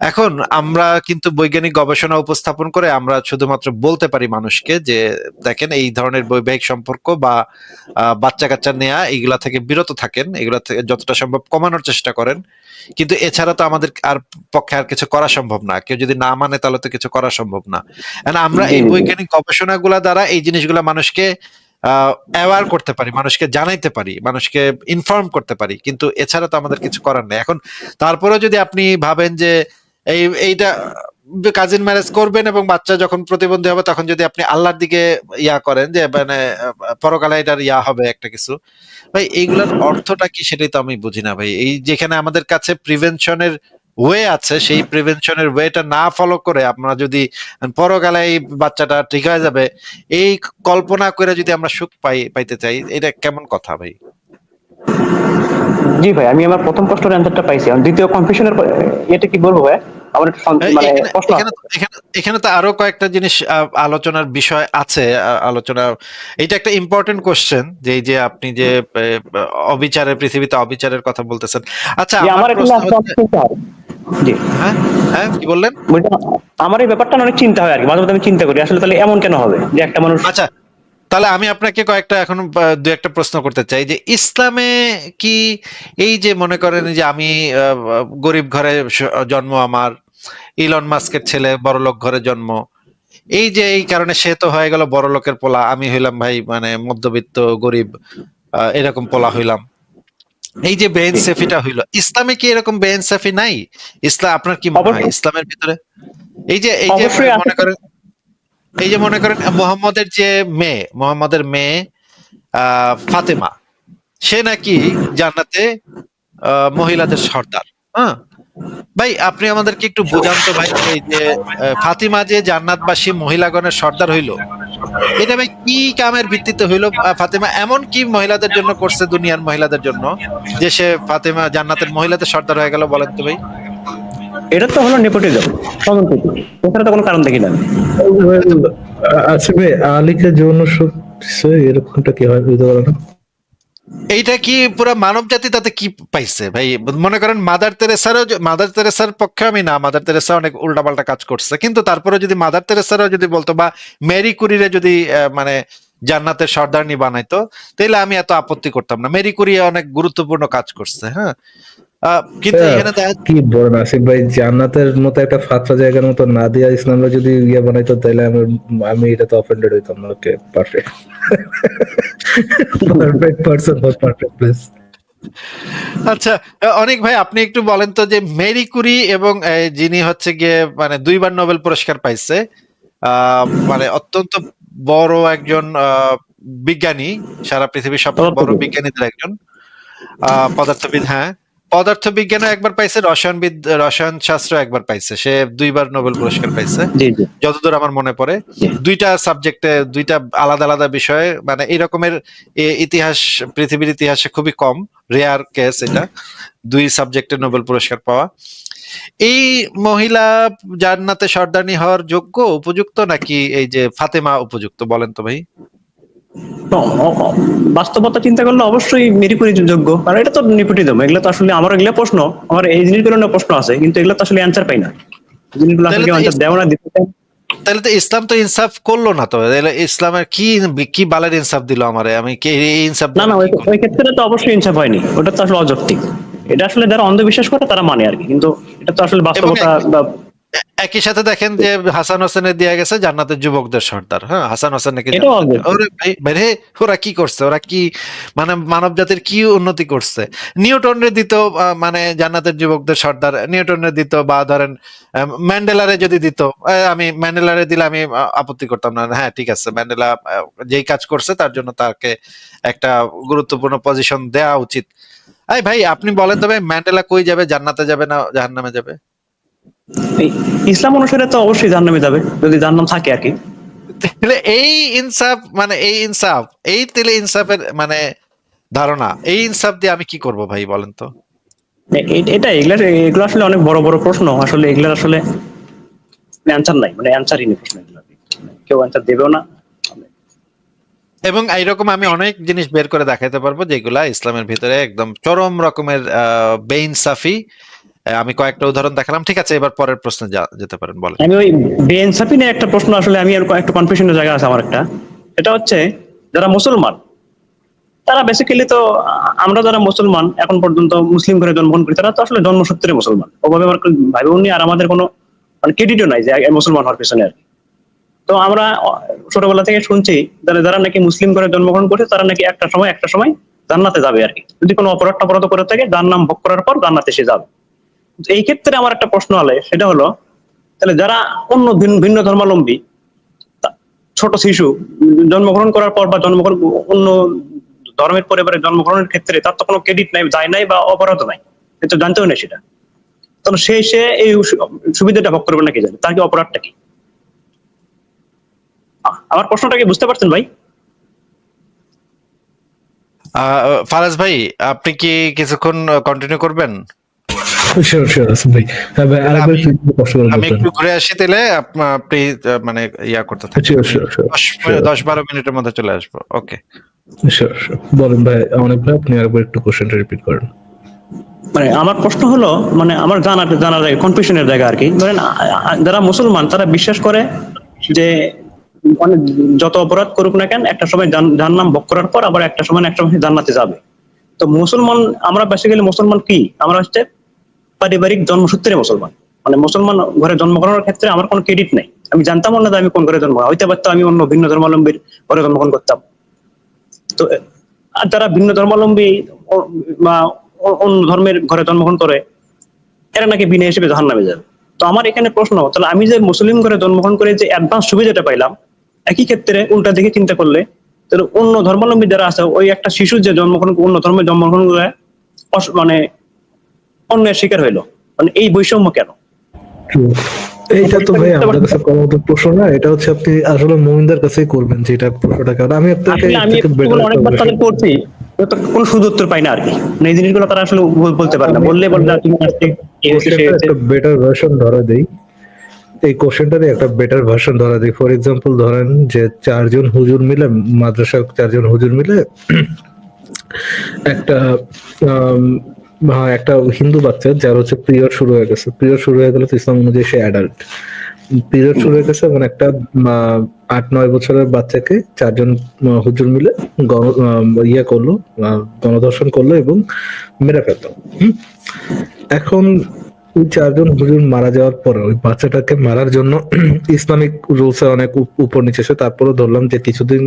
এখন আমরা কিন্তু বৈজ্ঞানিক গবেষণা উপস্থাপন করে আমরা শুধুমাত্র বলতে পারি মানুষকে যে দেখেন, এই ধরনের বৈবাহিক সম্পর্ক বা বাচ্চা কাচ্চা নেয়া এগুলা থেকে বিরত থাকেন, এগুলা থেকে যতটা সম্ভব কমানোর চেষ্টা করেন, কিন্তু এছাড়া তো আমাদের আর পক্ষে আর কিছু করা সম্ভব না। কেউ যদি না মানে তাহলে তো কিছু করা সম্ভব না। And আমরা জি এই জি। বৈজ্ঞানিক গবেষণাগুলা দ্বারা এই জিনিসগুলা মানুষকে অ্যাওয়ার করতে পারি, মানুষকে জানাইতে পারি, মানুষকে ইনফর্ম করতে পারি, কিন্তু এছাড়া তো আমাদের কিছু করার নেই। এখন তারপরেও যদি আপনি ভাবেন যে এইটা কাজিন ম্যারেজ করবেন এবং বাচ্চা যখন প্রতিবন্ধী হবে তখন যদি আপনি আল্লাহর দিকে ইয়া করেন যে মানে পরকালে এটার ইয়া হবে একটা কিছু, ভাই এইগুলোর অর্থটা কি সেটাই তো আমি বুঝি না ভাই। এই যেখানে আমাদের কাছে প্রিভেনশনের ওয়ে আছে, সেই প্রিভেনশনের ওয়েটা না ফলো করে আমরা যদি পরকালে এই বাচ্চাটা ঠিক হয়ে যাবে এই কল্পনা করে যদি আমরা সুখ পাইতে চাই, এটা কেমন কথা ভাই? জি ভাই, আমি আমার প্রথম প্রশ্নের অ্যান্সারটা পাইছি, আর দ্বিতীয় কনফিউশনের এটা কি বলবো ভাই? আমার একটু মানে এখানে প্রশ্ন এখানে আছে। এখানে এখানে তো আরো কয়েকটা জিনিস আলোচনার বিষয় আছে। আলোচনা, এটা একটা ইম্পর্টেন্ট কোশ্চেন, যে এই যে আপনি যে অবিচারের, পৃথিবীতে অবিচারের কথা বলতেছেন। আচ্ছা, যে আমার আমার এগুলো প্রশ্ন আসলে হচ্ছে, অনেক চিন্তা হয়। জি, হ্যাঁ হ্যাঁ, কি বললেন? বলছি, আমার এই ব্যাপারটা অনেক চিন্তা হয় আর কি, মাঝে মধ্যে আমি চিন্তা করি আসলে তাহলে এমন কেন হবে যে একটা মানুষ। আচ্ছা, তাহলে আমি আপনাকে কয়েকটা এখন দু একটা প্রশ্ন করতে চাই, যে ইসলামে কি এই যে মনে করেন যে আমি গরিব ঘরে জন্ম আমার, ইলন মাস্কের ছেলে বড়লোক ঘরে জন্ম, এই যে এই কারণে সে তো হয়ে গেল বড় লোকের পোলা, আমি হইলাম ভাই মানে মধ্যবিত্ত গরিব, এরকম পোলা হইলাম, এই যে বেইনসাফিটা হইলো, ইসলামে কি এরকম বেইনসাফি নাই? ইসলাম, আপনার কি মনে হয় অবশ্যই ইসলামের ভিতরে এই যে অবশ্যই আছে। মনে করেন মোহাম্মদের মেয়ে ফাতেমা, সে নাকি জান্নাতে মহিলাদের সর্দার, হ্যাঁ, ভাই আপনি আমাদেরকে একটু বুঝান তো ভাই, এই যে ফাতিমা যে জান্নাতবাসী মহিলাগণের সর্দার হইলো, এটা ভাই কি কামের ভিত্তিতে হইলো? ফাতিমা এমন কি মহিলাদের জন্য করছে, দুনিয়ার মহিলাদের জন্য, যে সে ফাতিমা জান্নাতের মহিলাদের সর্দার হয়ে গেল? বলেন তো ভাই। এটা তো হলো নেপোটিজম, স্বজনপ্রীতি, এছাড়া তো কোনো কারণ দেখি না। আচ্ছা ভাই, আলীকে যৌন এরকমটা কি হয় বুঝতে পারো না? এইটা কি পুরো মানব জাতি তাতে কি পাইছে ভাই? মনে করেন মাদার তেরেসার পক্ষে আমি না, মাদার তেরেসা অনেক উল্টাপাল্টা কাজ করছে, কিন্তু তারপরে যদি মাদার তেরেসারও যদি বলতো, বা মেরি কুরিরে যদি মানে জান্নাতের সর্দারনি বানাইতো, তাহলে আমি এত আপত্তি করতাম না। মেরি কুরি অনেক গুরুত্বপূর্ণ কাজ করছে, হ্যাঁ, কিন্তু এখানে কি বলেন আসিফ ভাই, জান্নাতের মতো একটা ফাঁকা জায়গার মতো নাদিয়া ইসলামরা যদি ইয়ে বানাইতো, তাহলে আমি এটা তো অফেন্ডেড হইতাম না। Okay, perfect perfect person for perfect place. আচ্ছা, অনেক ভাই আপনি একটু বলেন তো, যে মেরি কুরি এবং যিনি হচ্ছে গিয়ে মানে 2বার নোবেল পুরস্কার পাইছে, মানে অত্যন্ত বড় একজন বিজ্ঞানী, সারা পৃথিবীর সবচেয়ে বড় বিজ্ঞানীদের একজন, পদার্থবিদ, হ্যাঁ, পদার্থবিজ্ঞানে একবার পাইছে, রসায়ন শাস্ত্র একবার পাইছে, সে 2বার নোবেল পুরস্কার পাইছে যতদূর আমার মনে পড়ে। 2টা সাবজেক্টে, 2টা আলাদা আলাদা বিষয়ে, মানে এই রকমের ইতিহাস পৃথিবীর ইতিহাসে খুবই কম, রেয়ার কেস এটা, 2 সাবজেক্টে নোবেল পুরস্কার পাওয়া। এই মহিলা জান্নাতে সর্দারনি হওয়ার যোগ্য, উপযুক্ত, নাকি এই যে ফাতেমা উপযুক্ত? বলেন তো ভাই। বাস্তবতা চিন্তা করলে অবশ্যই মেরি কুরি যোগ্য, কারণ এটা তো নেপোটিজম। এগুলো তো আসলে আমার এগুলো প্রশ্ন, আমার এই জিনিসগুলো নিয়ে প্রশ্ন আছে, কিন্তু এগুলো তো আসলে অ্যান্সার পাই না। জিনিসগুলো আসলে অ্যান্সার দেও না, দিতে চাই। তাহলে তো ইসলাম তো ইনসাফ করলো না তো। ইসলামের কি বালের ইনসাফ দিল আমারে? আমি কি এই ইনসাফ? না, ওই ক্ষেত্রে তো অবশ্যই ইনসাফ হয়নি, ওটা তো আসলে অযৌক্তিক। এটা আসলে যারা অন্ধবিশ্বাস করে তারা মানে আর কি, কিন্তু এটা তো আসলে বাস্তবতা। একই সাথে দেখেন যে হাসান হোসেনের দেয়া গেছে জান্নাতের যুবকদের সর্দার, হ্যাঁ, হাসান হোসেন নাকি ওরা কি করছে? ওরা কি মানে মানব জাতির কি উন্নতি করছে? নিউটনের দিত মানে জান্নাতের যুবকদের সর্দার, নিউটনের দিত, বা ধরেন ম্যান্ডেলারে যদি দিত, আমি ম্যান্ডেলারে দিলে আমি আপত্তি করতাম না, হ্যাঁ ঠিক আছে, ম্যান্ডেলা যেই কাজ করছে তার জন্য তাকে একটা গুরুত্বপূর্ণ পজিশন দেওয়া উচিত। ভাই আপনি বলেন তো ভাই, ম্যান্ডেলা কই যাবে? জান্নাতে যাবে না জাহান্নামে যাবে? ইসলাম অনুসারে তো অবশ্যই জাহান্নামে যাবে, যদি জাহান্নাম থাকে আর কি। তাহলে এই ইনসাফ মানে তাহলে ইনসাফের মানে ধারণা, এই ইনসাফ দিয়ে আমি কি করব ভাই বলেন তো? এটা এগুলো আসলে অনেক বড় বড় প্রশ্ন, আসলে এগুলোর আসলে অ্যান্সার নাই, মানে অ্যান্সারই নেই প্রশ্ন, কেউ অ্যান্সার দেবেও না। এবং এইরকম আমি অনেক জিনিস বের করে দেখাতে পারবো যেগুলা ইসলামের ভিতরে একদম চরম রকমের বেইনসাফি। আমি কয়েকটা উদাহরণ দেখালাম, ঠিক আছে, এবার পরের প্রশ্নে যেতে পারেন, বলেন। আমি ওই বেইনসাফি নিয়ে একটা প্রশ্ন, আসলে আমি একটা কনফিউশনের জায়গা আছে আমার একটা। এটা হচ্ছে যারা মুসলমান, তারা বেসিক্যালি তো, আমরা যারা মুসলমান এখন পর্যন্ত মুসলিম ঘরে জন্মগ্রহণ করি, তারা তো আসলে জন্মসূত্রে মুসলমান, ওভাবে আমার ভাই বোন আর আমাদের কোনো মানে ক্রেডিটও নাই যে মুসলমান হওয়ার পেছনে আর কি। তো আমরা ছোটবেলা থেকে শুনছি যারা নাকি মুসলিম ঘরে জন্মগ্রহণ করছে, তারা নাকি একটা সময় জান্নাতে যাবে আর কি, যদি কোনো অপরাধ করে থাকে, যার নাম ভোগ করার পর জান্নাতে সে যাবে। এই ক্ষেত্রে আমার একটা প্রশ্ন হলে, সেটা হলো তাহলে যারা অন্য ভিন্ন ধর্মাবলম্বী ছোট শিশু জন্মগ্রহণ করার পর, বা অন্য ধর্মের পরিবারে জন্মগ্রহণের ক্ষেত্রে, তার তো কোনো ক্রেডিট নাই, যায় নাই, বা অপরাধ নাই, তো জানতেও নেই সেটা, তাহলে সে এই সুবিধাটা ভোগ করবে না, কি জানে তার কি অপরাধটা কি? আমার প্রশ্নটা কি বুঝতে পারছেন ভাই? ফারাজ ভাই, আপনি কি কিছুক্ষণ কন্টিনিউ করবেন? আমি একটু ঘুরে আসি, তাহলে আপনি মানে ইয়া করতে থাকেন, 10-12 মিনিটের মধ্যে চলে আসবো। ওকে, বলেন ভাই, অনেক ভাই, আপনি আরেকবার একটু কোশ্চেনটা রিপিট করেন। মানে আমার প্রশ্ন হলো, মানে আমার জানার জায়গা, কনফিউশনের জায়গা আর কি। ধরেন যারা মুসলমান, তারা বিশ্বাস করে যে মানে যত অপরাধ করুক না কেন, একটা সময় জাহান্নাম ভোগ করার পর আবার একটা সময় জান্নাতে যাবে। তো মুসলমান, আমরা বেসিক্যালি মুসলমান কি, আমরা হচ্ছে পারিবারিক জন্মসূত্রে মুসলমান, মানে মুসলমান ঘরে জন্মগ্রহণের ক্ষেত্রে আমার কোনো ক্রেডিট নেই। আমি জানতাম না যে আমি কোন ঘরে জন্মগ্রহণ, হইতে পারতাম আমি অন্য ভিন্ন ধর্মাবলম্বীর ঘরে জন্মগ্রহণ করতাম। তো আর যারা ভিন্ন ধর্মাবলম্বী বা অন্য ধর্মের ঘরে জন্মগ্রহণ করে, এরা নাকি বিনা হিসেবে জাহান্নামে যাবে। তো আমার এখানে প্রশ্ন, তাহলে আমি যে মুসলিম ঘরে জন্মগ্রহণ করে যে অ্যাডভান্স সুবিধাটা পাইলাম, একই ক্ষেত্রে উল্টা দিকে চিন্তা করলে, তাহলে অন্য ধর্মাবলম্বী যারা আছে, ওই একটা শিশু যে জন্মগ্রহণ অন্য ধর্মে জন্মগ্রহণ করে মানে অন্যের শিকার হইলো, মানে এই বৈষম্য কেন? এইটা তো ভাই আমাদের কাছে করার মতো প্রশ্ন না, এটা হচ্ছে আপনি আসলে মুমিনদের কাছেই করবেন যেটা প্রশ্নটা। কারণ আমি আপনাকে আসলে আমি অনেকবার তাদের করছি, তো কোনো সুদ উত্তর পাই না আর কি। মানে এই জিনিসগুলো তারা আসলে বলতে পারে না, বললে বলে তুমি নাস্তিক, এই হচ্ছে সেই হচ্ছে। একটা বেটার ভার্সন ধরা দেই, এই কোশ্চেনটারই একটা বেটার ভার্সন ধরা দিই। ফর এক্সাম্পল ধরেন যে চারজন হুজুর মিলে, মাদ্রাসার চারজন হুজুর মিলে একটা একটা হিন্দু বাচ্চা যার হচ্ছে পিরিয়ড শুরু হয়ে গেছে, পিরিয়ড শুরু হয়ে গেলে তো ইসলাম অনুযায়ী সে অ্যাডাল্ট, পিরিয়ড শুরু হয়ে গেছে, এবং একটা 8-9 বছরের বাচ্চাকে চারজন হুজুর মিলে ইয়ে করলো, গণধর্ষণ করলো এবং মেরে ফেললো। এখন ওই চারজন হুজুর মারা যাওয়ার পরে ওই বাচ্চাটাকে মারার জন্য ইসলামিক রুলসে অনেক উপর নিচে এসে তারপরে ধরলাম যে কিছুদিন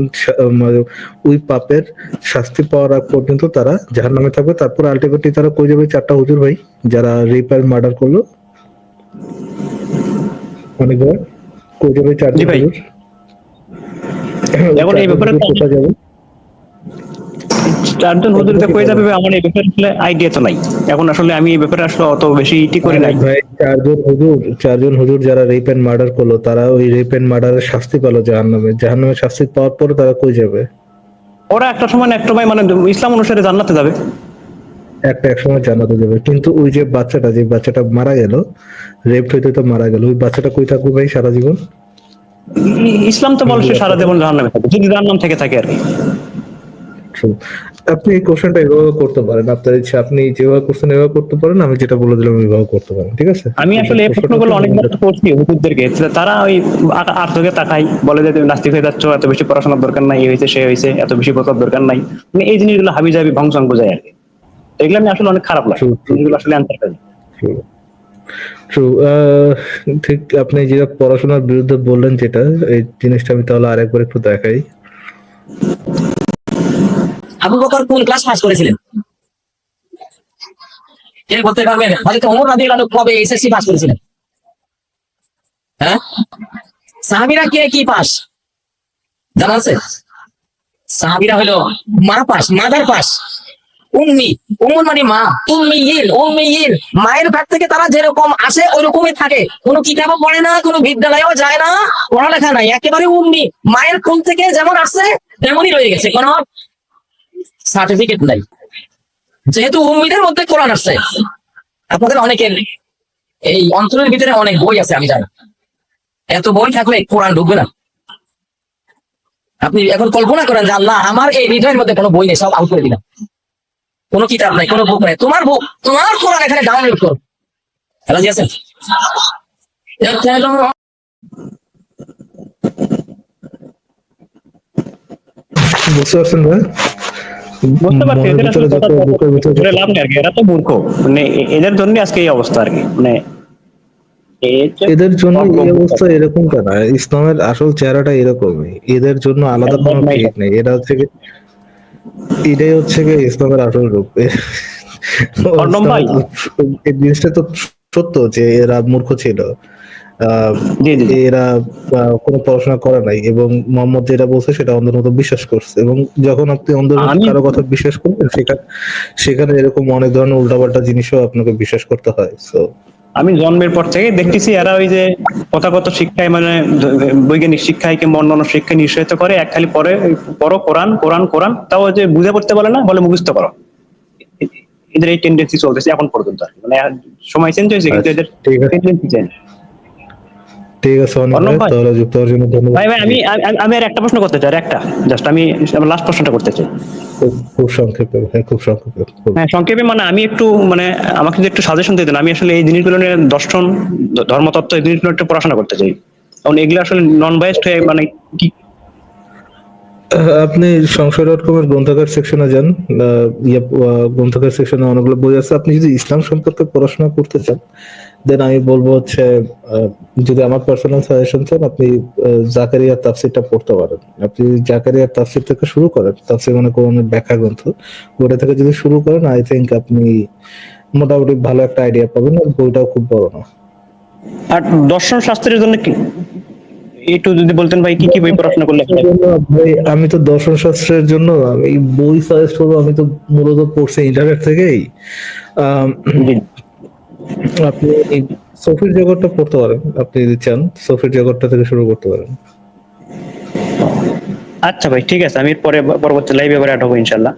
ওই পাপের শাস্তি পাওয়ার আগ পর্যন্ত তারা জাহান্নামে থাকবে। তারপর আলটিমেটলি তারা কই যাবে? 4টা হুজুর ভাই যারা রেপ আর মার্ডার করলো, অনেকবার কই যাবে? 4জন হুজুর। এখন এই ব্যাপারে কোথায় যাবে? চারজন হুজুরকে কয়ে যাবে আমার এই ব্যাপারে আসলে আইডিয়া তো নাই। এখন আসলে আমি এই ব্যাপারে আসলে অত বেশি ইটি করি নাই ভাই। চারজন হুজুর যারা রেপ এন্ড মার্ডার করলো, তারা ওই রেপ এন্ড মার্ডারের শাস্তি পেলো জাহান্নামে। জাহান্নামে শাস্তি পাওয়ার পরে তারা কই যাবে? ওরা একটা সময় না একটা মানে ইসলাম অনুসারে জান্নাতে যাবে। এক সময় জান্নাতে যাবে। কিন্তু ওই যে বাচ্চাটা মারা গেল, রেপ হইতে তো মারা গেল, ওই বাচ্চাটা কই থাকবে ভাই সারা জীবন? ইসলাম তো বলছে সারা জীবন জাহান্নামে থাকবে, যদি জাহান্নাম থেকে থাকে আর কি। আপনি এই কোশ্চেনটা এভাবে করতে পারেন, আপনার ইচ্ছা, আপনি যেভাবে করছেন এভাবে করতে পারেন, আমি যেটা বলে দিলাম এভাবে করতে পারেন, ঠিক আছে? আমি আসলে এই প্রশ্নগুলো অনেকবার করছি হুজুরদেরকে, তারা ওই আর চোখে তাকাই, বলে যে তুমি নাস্তিক হয়ে যাচ্ছ, এত বেশি পড়াশোনার দরকার নাই, এই হয়েছে সে হয়েছে, এত বেশি বোঝার দরকার নাই, মানে এই জিনিসগুলো হাবি জাবি ভংসং বোঝায় আর কি। এগুলো আমি আসলে অনেক খারাপ লাগে, জিনিসগুলো আসলে অ্যান্সার পাই। ট্রু। ঠিক, আপনি যেটা পড়াশোনার বিরুদ্ধে বললেন যেটা, এই জিনিসটা আমি তাহলে আরেকবার একটু দেখাই। আবু বকর কোন ক্লাস পাস করেছিলেন? কে বলতে পারবেন? হযরত ওমর রাদিয়াল্লাহু আনহু কবে এসএসসি পাস করেছিলেন? হ্যাঁ, সাহাবীরা কে কি পাস জানা আছে? সাহাবীরা হলো মা পাস, মাদার পাস, উম্মি, উম্মুন মানে মা, উম্মিয়িন মায়ের পেট থেকে তারা যেরকম আসে ওইরকমই থাকে, কোনো কিতাবও পড়ে না, কোনো বিদ্যালয়েও যায় না, পড়ালেখা নাই, একেবারে উম্মি, মায়ের কোল থেকে যেমন আসছে তেমনই রয়ে গেছে, কোনো সার্টিফিকেট নাই। যেহেতু উম্মিদের মধ্যে কোরআন আসছে, আপনাদের অনেকের এই অন্তরের ভিতরে অনেক বই আছে আমি জানি, এত বই থাকলে কোরআন ঢুকবে না। আপনি এখন কল্পনা করেন যে আল্লাহ আমার এই হৃদয়ের মধ্যে কোনো বই নেই, সব আউট করে দিলাম, কোনো কিতাব নাই, কোনো বুক নাই, তোমার বুক, তোমার কোরআন এখানে ডাউনলোড করো। রাজি আছেন? বুঝতে পারছেন ভাই? বুঝতে পারছি, এদের আসলে কথা লাভ নেই আর কি, এরা তো মূর্খ, মানে এদের জন্য আজকে এই অবস্থা আর কি। মানে এদের জন্য এই অবস্থা এরকম কেন? ইসলামের আসল চেহারাটা এরকমই, এদের জন্য আলাদা কোনো ট্রিট নেই। এরা হচ্ছে এটাই হচ্ছে ইসলামের আসল রূপ। এই জিনিসটা তো সত্য যে এরা মূর্খ ছিল, এরা কোনো পড়াশোনা করে নাই, এবং মোহাম্মদ যেটা বলছে সেটা অন্ধের মতো বিশ্বাস করছে। এবং যখন আপনি অন্ধের মতো কারো কথা বিশ্বাস করবেন, সেখানে এরকম অনেক ধরনের উল্টাপাল্টা জিনিসও আপনাকে বিশ্বাস করতে হয়। সো আমি জন্মের পর থেকে দেখতেছি এরা ওই যে কথাগত শিক্ষায়, মানে বৈজ্ঞানিক শিক্ষায় কিংবা অন্যান্য শিক্ষায় নিঃসারিত করে, এক খালি পড়ো কোরআন কোরআন কোরআন, তাও যে বুঝে পড়তে বলে না, বলে মুখস্থ করো। এদের এই টেন্ডেন্সি চলতেছে এখন পর্যন্ত আর কি। মানে সময় চেঞ্জ হয়েছে কিন্তু এদের টেন্ডেন্সি চেঞ্জ। ঠিক আছে, তাহলে যুক্ত হওয়ার জন্য ধন্যবাদ। ভাই আমি আর একটা প্রশ্ন করতে চাই, একটা জাস্ট আমি লাস্ট প্রশ্নটা করতে চাই, খুব সংক্ষেপে ভাই, খুব সংক্ষেপে। হ্যাঁ সংক্ষেপে। মানে আমি একটু, মানে আমাকে যদি একটু সাজেশন দিতেন, আমি আসলে এই জিনিসগুলো নিয়ে দর্শন, ধর্মতত্ত্ব এই জিনিসগুলো একটু পড়াশোনা করতে চাই, কারণ এগুলো আসলে নন বায়াসড হয়ে, মানে কি। আপনি সংশয়.com এর গ্রন্থাগার সেকশনে যান, গ্রন্থাগার সেকশনে অনেকগুলো বই আছে। আপনি যদি ইসলাম সম্পর্কে পড়াশোনা করতে চান, দেন আমি বলবো হচ্ছে, যদি আমার পার্সোনাল সাজেশন চান, আপনি জাকারিয়ার তাফসিরটা পড়তে পারেন। আপনি জাকারিয়ার তাফসির থেকে শুরু করেন, তাফসির মানে কোরআনের ব্যাখ্যা গ্রন্থ, ওটা থেকে যদি শুরু করেন, আই থিঙ্ক আপনি মোটামুটি ভালো একটা আইডিয়া পাবেন। আর বইটাও খুব বড় না। আর দর্শন শাস্ত্রের জন্য কি একটু যদি বলতেন ভাই, কি কি বই পড়াশোনা করলে? আমি তো দর্শন শাস্ত্রের জন্য এই বই সাজেস্ট করবো, আমি তো মূলত পড়ছি ইন্টারনেট থেকেই। আপনি সফির জগৎটা পড়তে পারেন, আপনি যদি চান সফির জগৎটা থেকে শুরু করতে পারেন। আচ্ছা ভাই, ঠিক আছে, আমি পরে পরবর্তী লাইভে আবার অ্যাড হবো ইনশাল্লাহ।